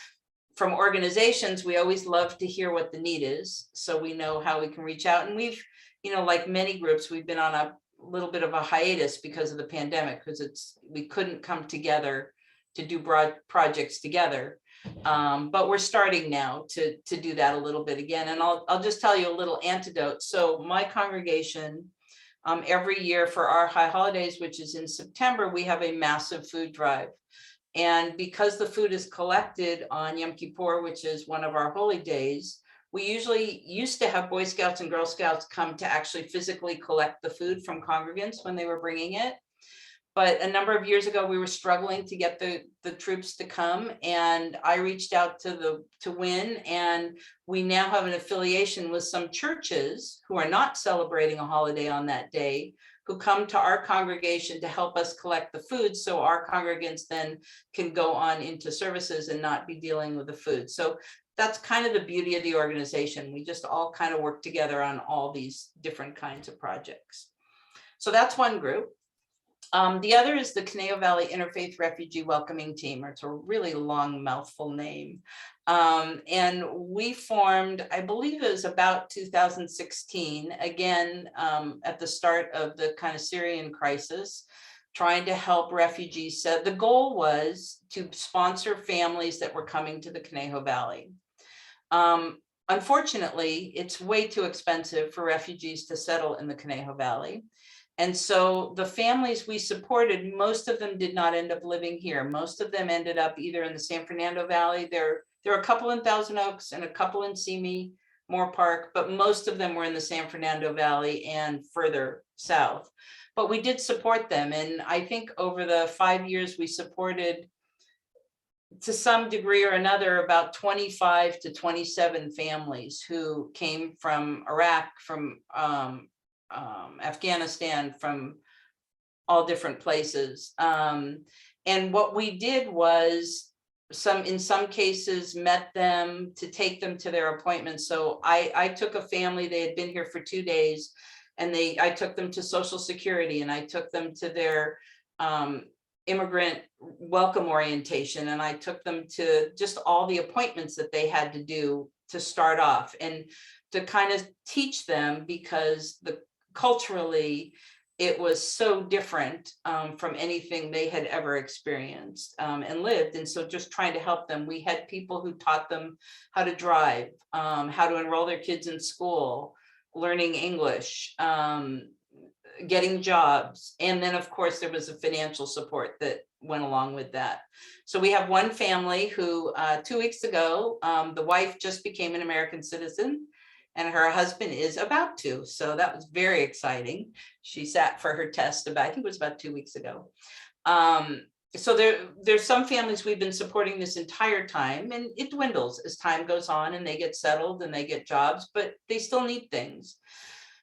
from organizations, we always love to hear what the need is, so we know how we can reach out. And we've, like many groups, we've been on a little bit of a hiatus because of the pandemic, because we couldn't come together to do broad projects together. But we're starting now to do that a little bit again. And I'll just tell you a little anecdote. So my congregation, every year for our high holidays, which is in September, we have a massive food drive. And because the food is collected on Yom Kippur, which is one of our holy days, we usually used to have Boy Scouts and Girl Scouts come to actually physically collect the food from congregants when they were bringing it. But a number of years ago, we were struggling to get the troops to come, and I reached out to WIN, and we now have an affiliation with some churches who are not celebrating a holiday on that day, who come to our congregation to help us collect the food, so our congregants then can go on into services and not be dealing with the food. So that's kind of the beauty of the organization. We just all kind of work together on all these different kinds of projects. So that's one group. The other is the Conejo Valley Interfaith Refugee Welcoming Team, or it's a really long mouthful name. And we formed, I believe it was about 2016, again, at the start of the kind of Syrian crisis, trying to help refugees. So the goal was to sponsor families that were coming to the Conejo Valley. Unfortunately, it's way too expensive for refugees to settle in the Conejo Valley. And so the families we supported, most of them did not end up living here. Most of them ended up either in the San Fernando Valley. There are a couple in Thousand Oaks and a couple in Simi, Moore Park, but most of them were in the San Fernando Valley and further south. But we did support them. And I think over the 5 years, we supported, to some degree or another, about 25 to 27 families who came from Iraq, from Afghanistan, from all different places. And what we did was, in some cases, met them to take them to their appointments. So I took a family, they had been here for 2 days, and I took them to Social Security, and I took them to their immigrant welcome orientation, and I took them to just all the appointments that they had to do to start off, and to kind of teach them, because culturally, it was so different from anything they had ever experienced and lived. And so just trying to help them. We had people who taught them how to drive, how to enroll their kids in school, learning English, getting jobs. And then, of course, there was a financial support that went along with that. So we have one family who 2 weeks ago, the wife just became an American citizen, and her husband is about to. So that was very exciting. She sat for her test I think it was about 2 weeks ago. so there's some families we've been supporting this entire time, and it dwindles as time goes on and they get settled and they get jobs, but they still need things.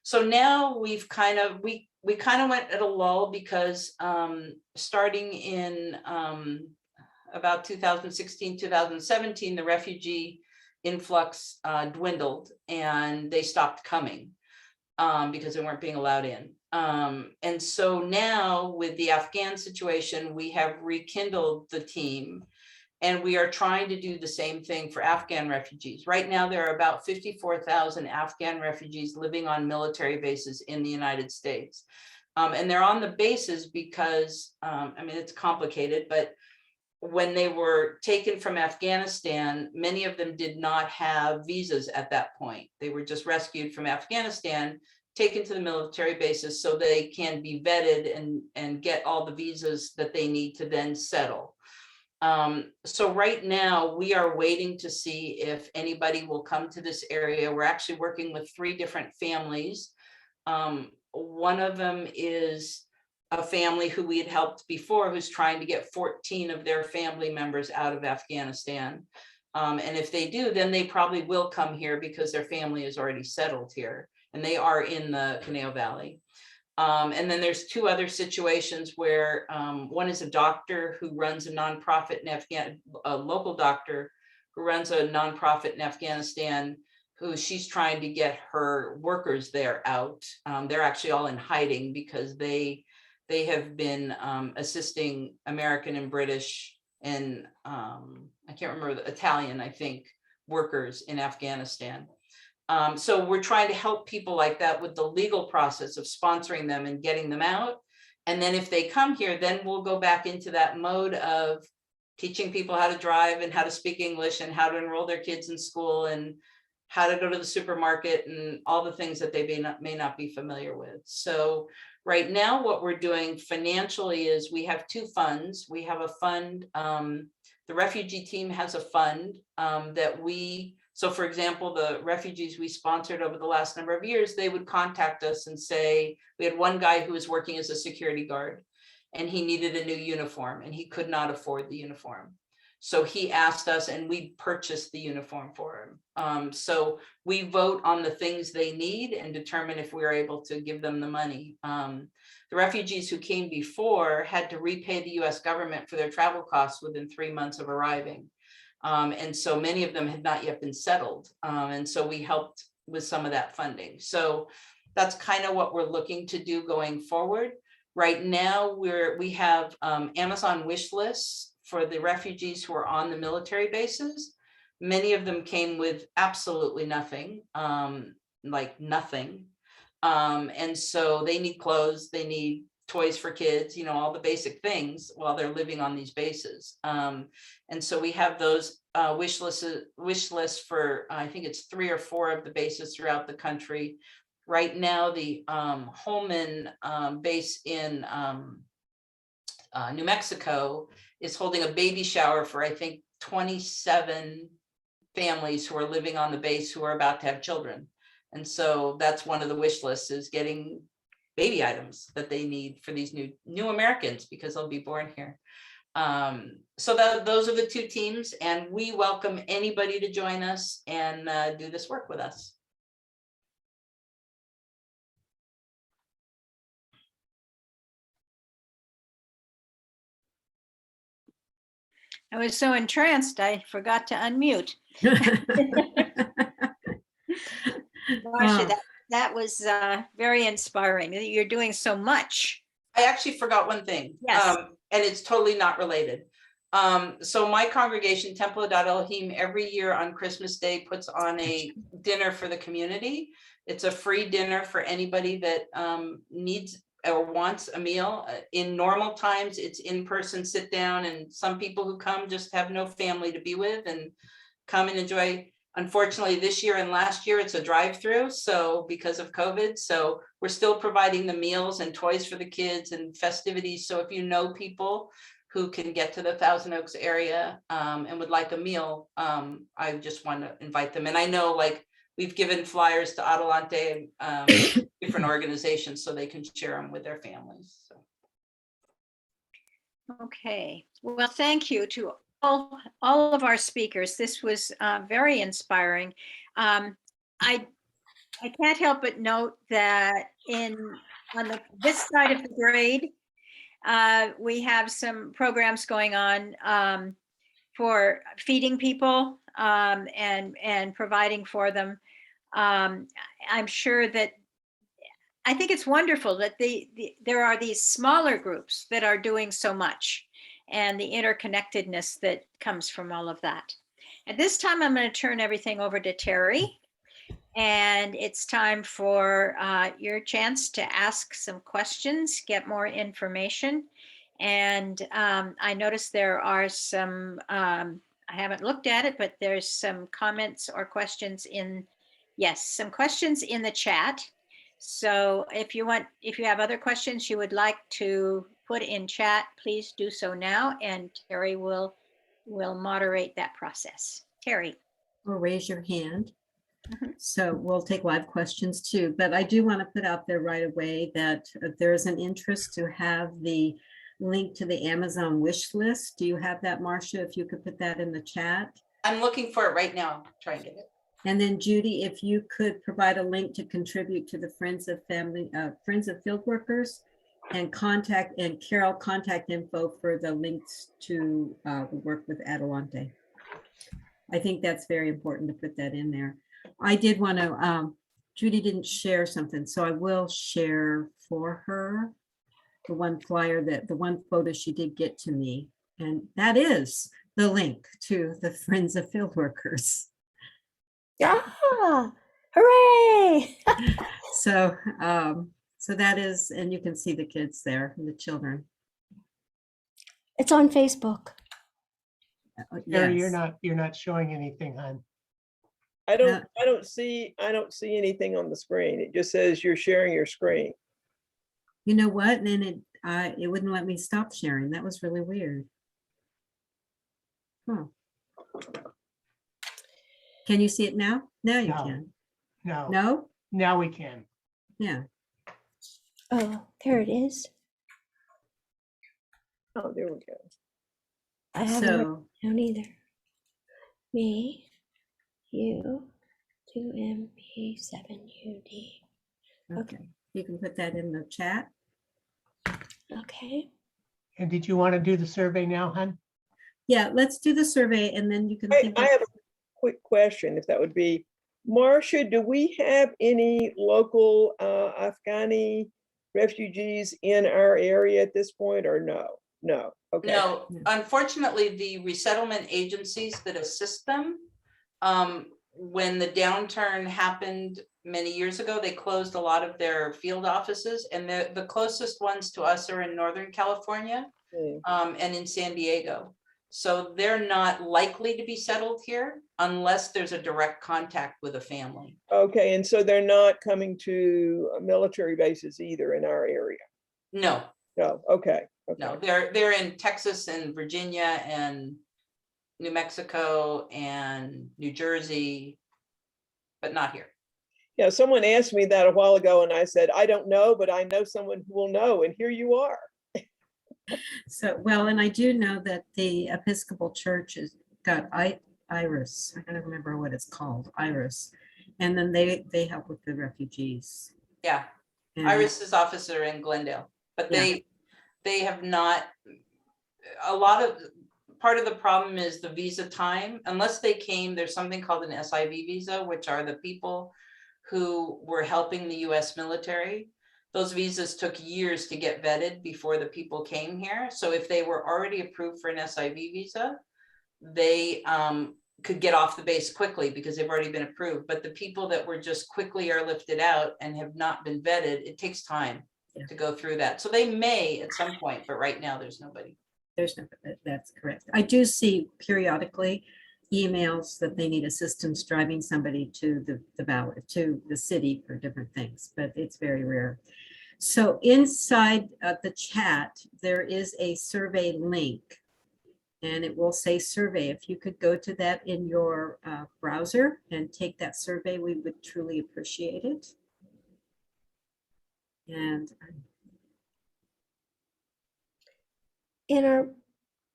So now we've kind of, we kind of went at a lull because starting in about 2016, 2017, the refugee influx dwindled and they stopped coming because they weren't being allowed in. And so now with the Afghan situation, we have rekindled the team and we are trying to do the same thing for Afghan refugees. Right now, there are about 54,000 Afghan refugees living on military bases in the United States. And they're on the bases because, I mean, it's complicated, but when they were taken from Afghanistan, many of them did not have visas at that point. They were just rescued from Afghanistan, taken to the military bases so they can be vetted and get all the visas that they need to then settle. So right now we are waiting to see if anybody will come to this area. We're actually working with 3 different families. One of them is a family who we had helped before, who's trying to get 14 of their family members out of Afghanistan. And if they do, then they probably will come here because their family is already settled here and they are in the Conejo Valley. And then there's 2 other situations where one is a doctor who runs a nonprofit in a local doctor who runs a nonprofit in Afghanistan, who she's trying to get her workers there out. They're actually all in hiding because they have been assisting American and British and I can't remember, the Italian, I think, workers in Afghanistan. So we're trying to help people like that with the legal process of sponsoring them and getting them out. And then if they come here, then we'll go back into that mode of teaching people how to drive and how to speak English and how to enroll their kids in school and how to go to the supermarket and all the things that they may not be familiar with. So right now, what we're doing financially is we have 2 funds. We have a fund, the refugee team has a fund that so for example, the refugees we sponsored over the last number of years, they would contact us and say, we had one guy who was working as a security guard and he needed a new uniform and he could not afford the uniform. So he asked us and we purchased the uniform for him. So we vote on the things they need and determine if we're able to give them the money. The refugees who came before had to repay the US government for their travel costs within 3 months of arriving. And so many of them had not yet been settled. And so we helped with some of that funding. So that's kind of what we're looking to do going forward. Right now, we have Amazon wish lists for the refugees who are on the military bases. Many of them came with absolutely nothing, like nothing. And so they need clothes, they need toys for kids, you know, all the basic things while they're living on these bases. And so we have those wish lists for, I think it's 3 or 4 of the bases throughout the country. Right now, the Holman base in New Mexico is holding a baby shower for, I think, 27 families who are living on the base who are about to have children. And so that's one of the wish lists, is getting baby items that they need for these new Americans because they'll be born here. So those are the 2 teams, and we welcome anybody to join us and do this work with us. I was so entranced, I forgot to unmute. Marcia, that was very inspiring. You're doing so much. I actually forgot one thing. Yes. And it's totally not related. So my congregation, Temple of Elohim, every year on Christmas Day puts on a dinner for the community. It's a free dinner for anybody that needs or wants a meal. In normal times, it's in-person sit down, and some people who come just have no family to be with and come and enjoy. Unfortunately, this year and last year, it's a drive-through, so because of COVID, so we're still providing the meals and toys for the kids and festivities. So if you know people who can get to the Thousand Oaks area and would like a meal, I just want to invite them. And I know, like, we've given flyers to Adelante, different organizations, so they can share them with their families. So. Okay, well, thank you to all of our speakers. This was very inspiring. I can't help but note that on this side of the grade, we have some programs going on for feeding people and providing for them. I'm sure that I think it's wonderful that there are these smaller groups that are doing so much and the interconnectedness that comes from all of that. At this time, I'm going to turn everything over to Terry. And it's time for your chance to ask some questions, get more information. And I noticed there are some, I haven't looked at it, but there's some comments or questions some questions in the chat. So if you have other questions you would like to put in chat, please do so now, and Terry will moderate that process. Terry. Or raise your hand. Mhm. So we'll take live questions too, but I do want to put out there right away that there is an interest to have the link to the Amazon wish list. Do you have that, Marcia? If you could put that in the chat. I'm looking for it right now. Try and get it. And then Judy, if you could provide a link to contribute to the Friends of Field Workers, and Carol, contact info for the links to the work with Adelante. I think that's very important to put that in there. I did want to, Judy didn't share something, so I will share for her the one photo she did get to me. And that is the link to the Friends of Field Workers. Yeah, hooray! So, so that is, and you can see the kids there, the children. It's on Facebook. Terry, Yes. you're not showing anything, hon. I don't see anything on the screen. It just says you're sharing your screen. You know what? And then it wouldn't let me stop sharing. That was really weird. Huh. Can you see it now? Now you No. can. No, No? now we can. Yeah. Oh, there it is. Oh, there we go. I haven't written So, down either. Me, you, 2MP7UD. okay. You can put that in the chat. Okay. And did you want to do the survey now, hon? Yeah, let's do the survey and then you can think I of, have a quick question, if that would be, Marcia, do we have any local Afghani refugees in our area at this point, or no? No, okay. No, Yeah. unfortunately, the resettlement agencies that assist them, when the downturn happened many years ago, they closed a lot of their field offices, and the closest ones to us are in Northern California and in San Diego. So they're not likely to be settled here unless there's a direct contact with a family. Okay, and so they're not coming to military bases either in our area? No, No, okay. no, they're in Texas and Virginia and New Mexico and New Jersey, but not here. Yeah, someone asked me that a while ago and I said, I don't know, but I know someone who will know, and here you are. so, well, and I do know that the Episcopal Church has got Iris. I don't remember what it's called, Iris. And then they help with the refugees. Yeah, And- Iris's office are in Glendale, but Yeah. they have not, part of the problem is the visa time. Unless they came, there's something called an SIV visa, which are the people who were helping the US military. Those visas took years to get vetted before the people came here. So if they were already approved for an SIV visa, they could get off the base quickly because they've already been approved. But the people that were just quickly airlifted out and have not been vetted, it takes time to go through that. So they may at some point, but right now there's nobody. There's no, that's correct. I do see periodically emails that they need assistance driving somebody to the valley, to the city for different things, but it's very rare. So inside of the chat, there is a survey link and it will say survey. If you could go to that in your browser and take that survey, we would truly appreciate it. And in our,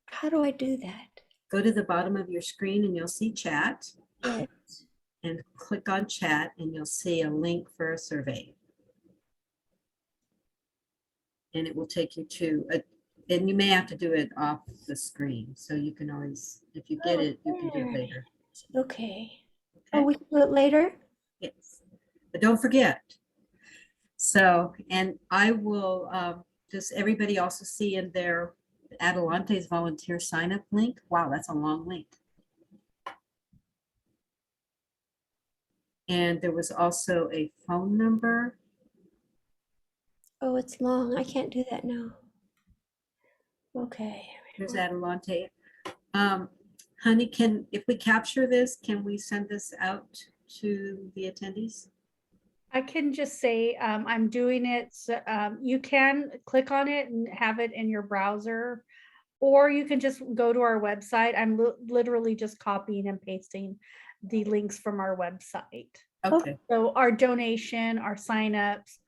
how do I do that? Go to the bottom of your screen and you'll see chat, Yes. and click on chat and you'll see a link for a survey. And it will take you to a, and you may have to do it off the screen. So you can always, if you get it, you can do it later. Okay. Oh, Okay? we can do it later? Yes, but don't forget. So, and I will, does everybody also see in their Adelante's volunteer sign up link? Wow, that's a long link. And there was also a phone number. Oh, it's long. I can't do that now. Okay. There's Adelante. Honey, if we capture this, can we send this out to the attendees? I can just say, I'm doing it. So, you can click on it and have it in your browser, or you can just go to our website. I'm literally just copying and pasting the links from our website. Okay, So our donation, our signups,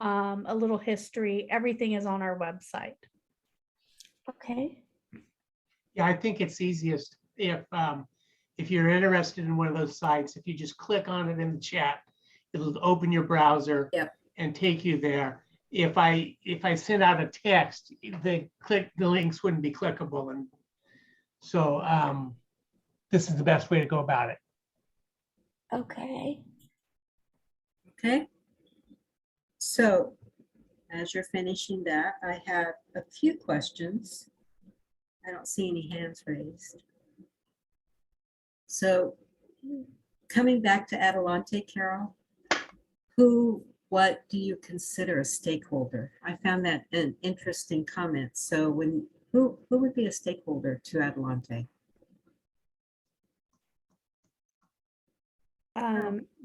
a little history, everything is on our website. Okay. Yeah, I think it's easiest if you're interested in one of those sites, if you just click on it in the chat, it'll open your browser Yep. and take you there. If I send out a text, the links wouldn't be clickable, and so this is the best way to go about it. Okay. okay. So as you're finishing that, I have a few questions. I don't see any hands raised. So coming back to Adelante, Carol, what do you consider a stakeholder? I found that an interesting comment. So who would be a stakeholder to Adelante?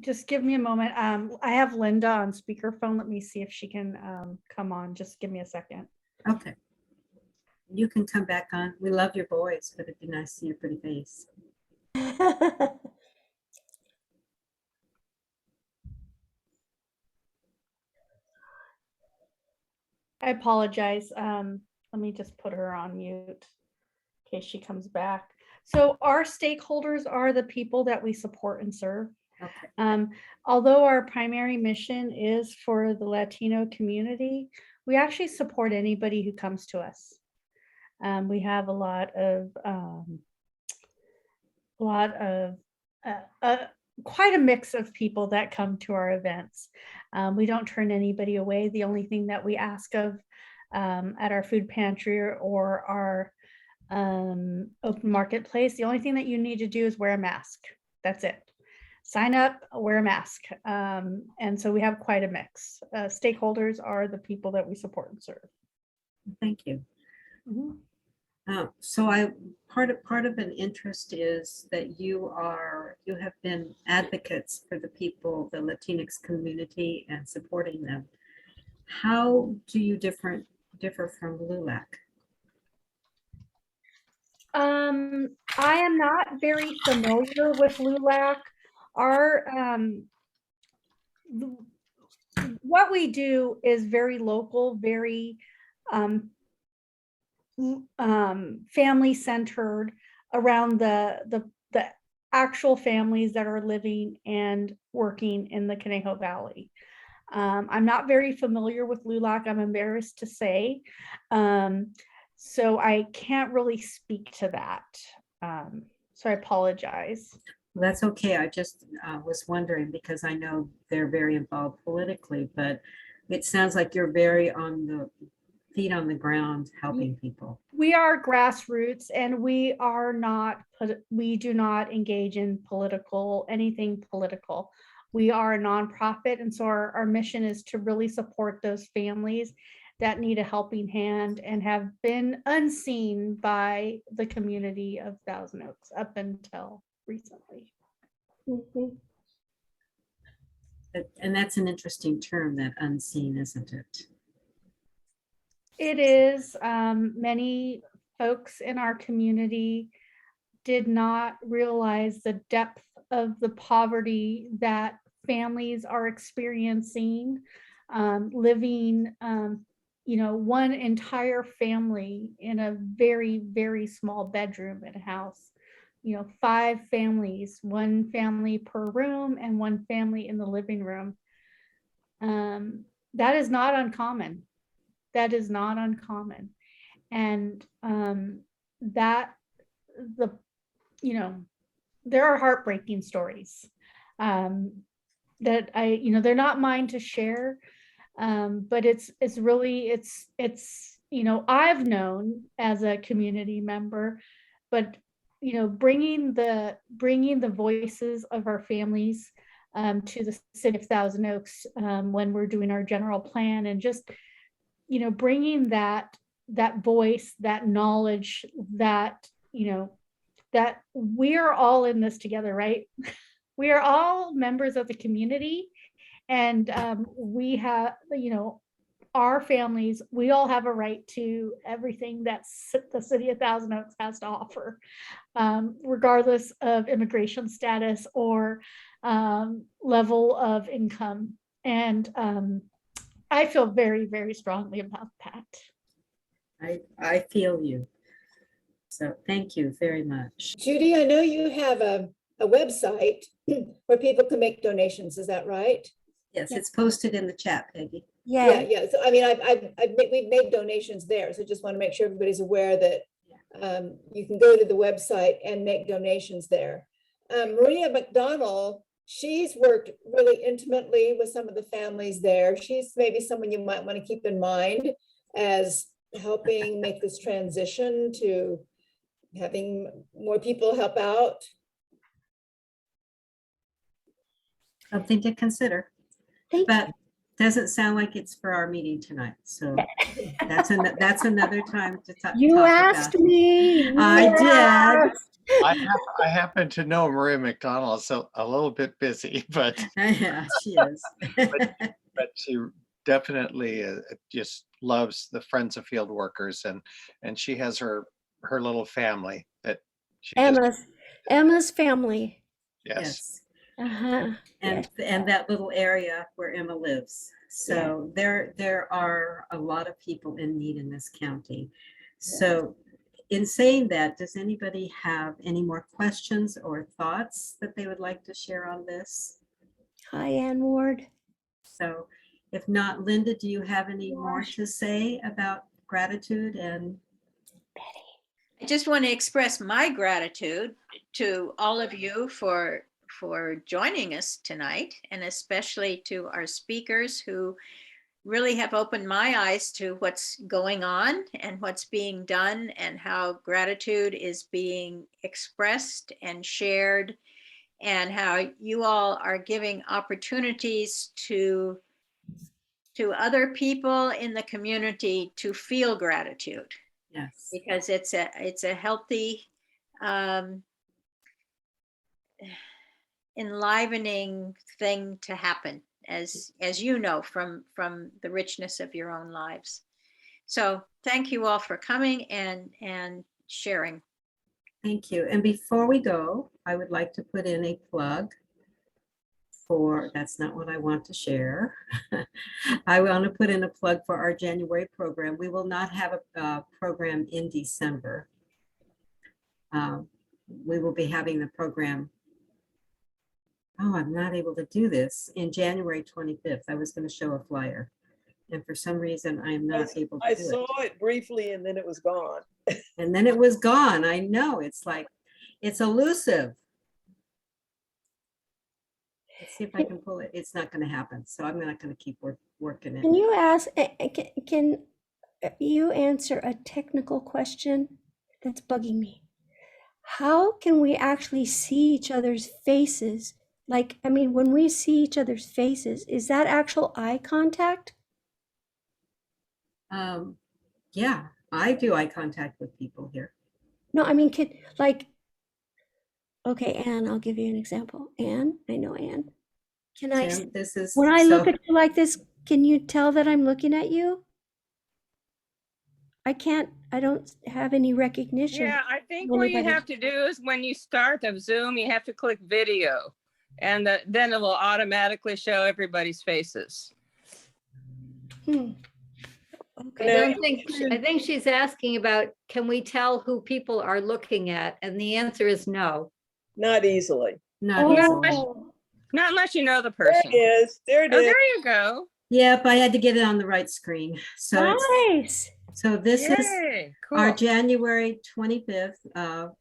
Just give me a moment. I have Linda on speakerphone. Let me see if she can come on. Just give me a second. Okay. You can come back on. We love your voice, but it'd be nice to see your pretty face. I apologize. Let me just put her on mute in case she comes back. So our stakeholders are the people that we support and serve. Okay. Although our primary mission is for the Latino community, we actually support anybody who comes to us. We have a lot of quite a mix of people that come to our events. We don't turn anybody away. The only thing that we ask of at our food pantry or our open marketplace, the only thing that you need to do is wear a mask. That's it. Sign up, wear a mask. And so we have quite a mix. Stakeholders are the people that we support and serve. Thank you. Mhm. So part of an interest is that you have been advocates for the people, the Latinx community, and supporting them. How do you differ from LULAC? I am not very familiar with LULAC. What we do is very local, very family centered around the actual families that are living and working in the Conejo Valley. I'm not very familiar with LULAC, I'm embarrassed to say. So I can't really speak to that. So I apologize. That's okay. I just was wondering because I know they're very involved politically, but it sounds like you're very on the feet on the ground helping people. We are grassroots, and we do not engage in anything political. We are a nonprofit, and so our mission is to really support those families that need a helping hand and have been unseen by the community of Thousand Oaks up until recently. Mhm. And that's an interesting term, that unseen, isn't it? It is. Many folks in our community did not realize the depth of the poverty that families are experiencing, living, one entire family in a very, very small bedroom in a house, 5 families, 1 family per room and 1 family in the living room. That is not uncommon. That is not uncommon. And that there are heartbreaking stories that they're not mine to share. But it's really, I've known as a community member, but, bringing the voices of our families to the city of Thousand Oaks when we're doing our general plan, and just, bringing that voice, that knowledge, that, that we're all in this together, right? We are all members of the community, and we have, our families, we all have a right to everything that the city of Thousand Oaks has to offer, regardless of immigration status or level of income. And I feel very, very strongly about that. I feel you. So thank you very much. Judy, I know you have a website where people can make donations. Is that right? Yes, it's posted in the chat, Peggy. Yeah, yeah. So I mean, we've made donations there. So just want to make sure everybody's aware that you can go to the website and make donations there. Maria McDonald, she's worked really intimately with some of the families there. She's maybe someone you might want to keep in mind as helping make this transition to having more people help out. Something to consider, Thank but doesn't sound like it's for our meeting tonight. So that's another time to talk. you asked me. I did. I happen to know Maria McDonald, so a little bit busy, but Yeah, she is. but she definitely just loves the Friends of Field Workers, and she has her little family that she just, Emma's family. yes. Uh-huh. And that little area where Emma lives. So there are a lot of people in need in this county. So in saying that, does anybody have any more questions or thoughts that they would like to share on this? Hi, Ann Ward. So if not, Linda, do you have any more to say about gratitude? And I just want to express my gratitude to all of you for joining us tonight, and especially to our speakers who really have opened my eyes to what's going on and what's being done, and how gratitude is being expressed and shared, and how you all are giving opportunities to other people in the community to feel gratitude, yes, because it's a healthy, enlivening thing to happen, as you know, from the richness of your own lives. So thank you all for coming and sharing. thank you. And before we go, I would like to put in a plug for, that's not what I want to share. I want to put in a plug for our January program. We will not have a program in December. We will be having the program. Oh, I'm not able to do this in January 25th. I was going to show a flyer, and for some reason I am not able to I do saw it briefly and then it was gone. And then it was gone. I know, it's like, it's elusive. Let's see if I can pull it. It's not going to happen. So I'm not going to keep working it. Can you ask, can you answer a technical question that's bugging me? How can we actually see each other's faces? Like, I mean, when we see each other's faces, is that actual eye contact? Yeah, I do eye contact with people here. No, I mean, okay, Anne, I'll give you an example. Anne, I know Anne. Can I, Tim, this is when I look so- at you like this, can you tell that I'm looking at you? I don't have any recognition. Yeah, I think what you Anybody? have to do is when you start the Zoom, you have to click video, and then it will automatically show everybody's faces. Okay. Now, I think she's asking about, can we tell who people are looking at? And the answer is no. Not easily. Not easily. Oh, Not unless you know the There person. it is. There it Oh, is. there you go. Yep, I had to get it on the right screen. So nice. this is Yay, our cool. January 25th.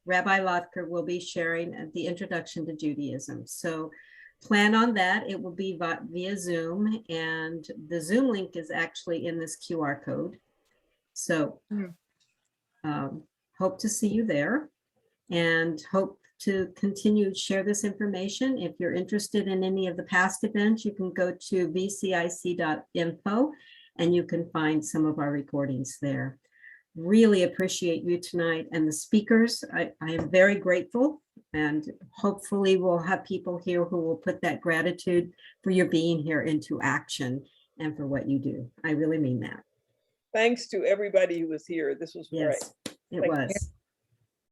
Rabbi Lothker will be sharing the introduction to Judaism. So plan on that. It will be via Zoom, and the Zoom link is actually in this QR code. So hope to see you there, and hope to continue to share this information. If you're interested in any of the past events, you can go to vcic.info and you can find some of our recordings there. Really appreciate you tonight and the speakers. I am very grateful, and hopefully we'll have people here who will put that gratitude for your being here into action and for what you do. I really mean that. Thanks to everybody who was here. This was great. Yes, it Thank you. was.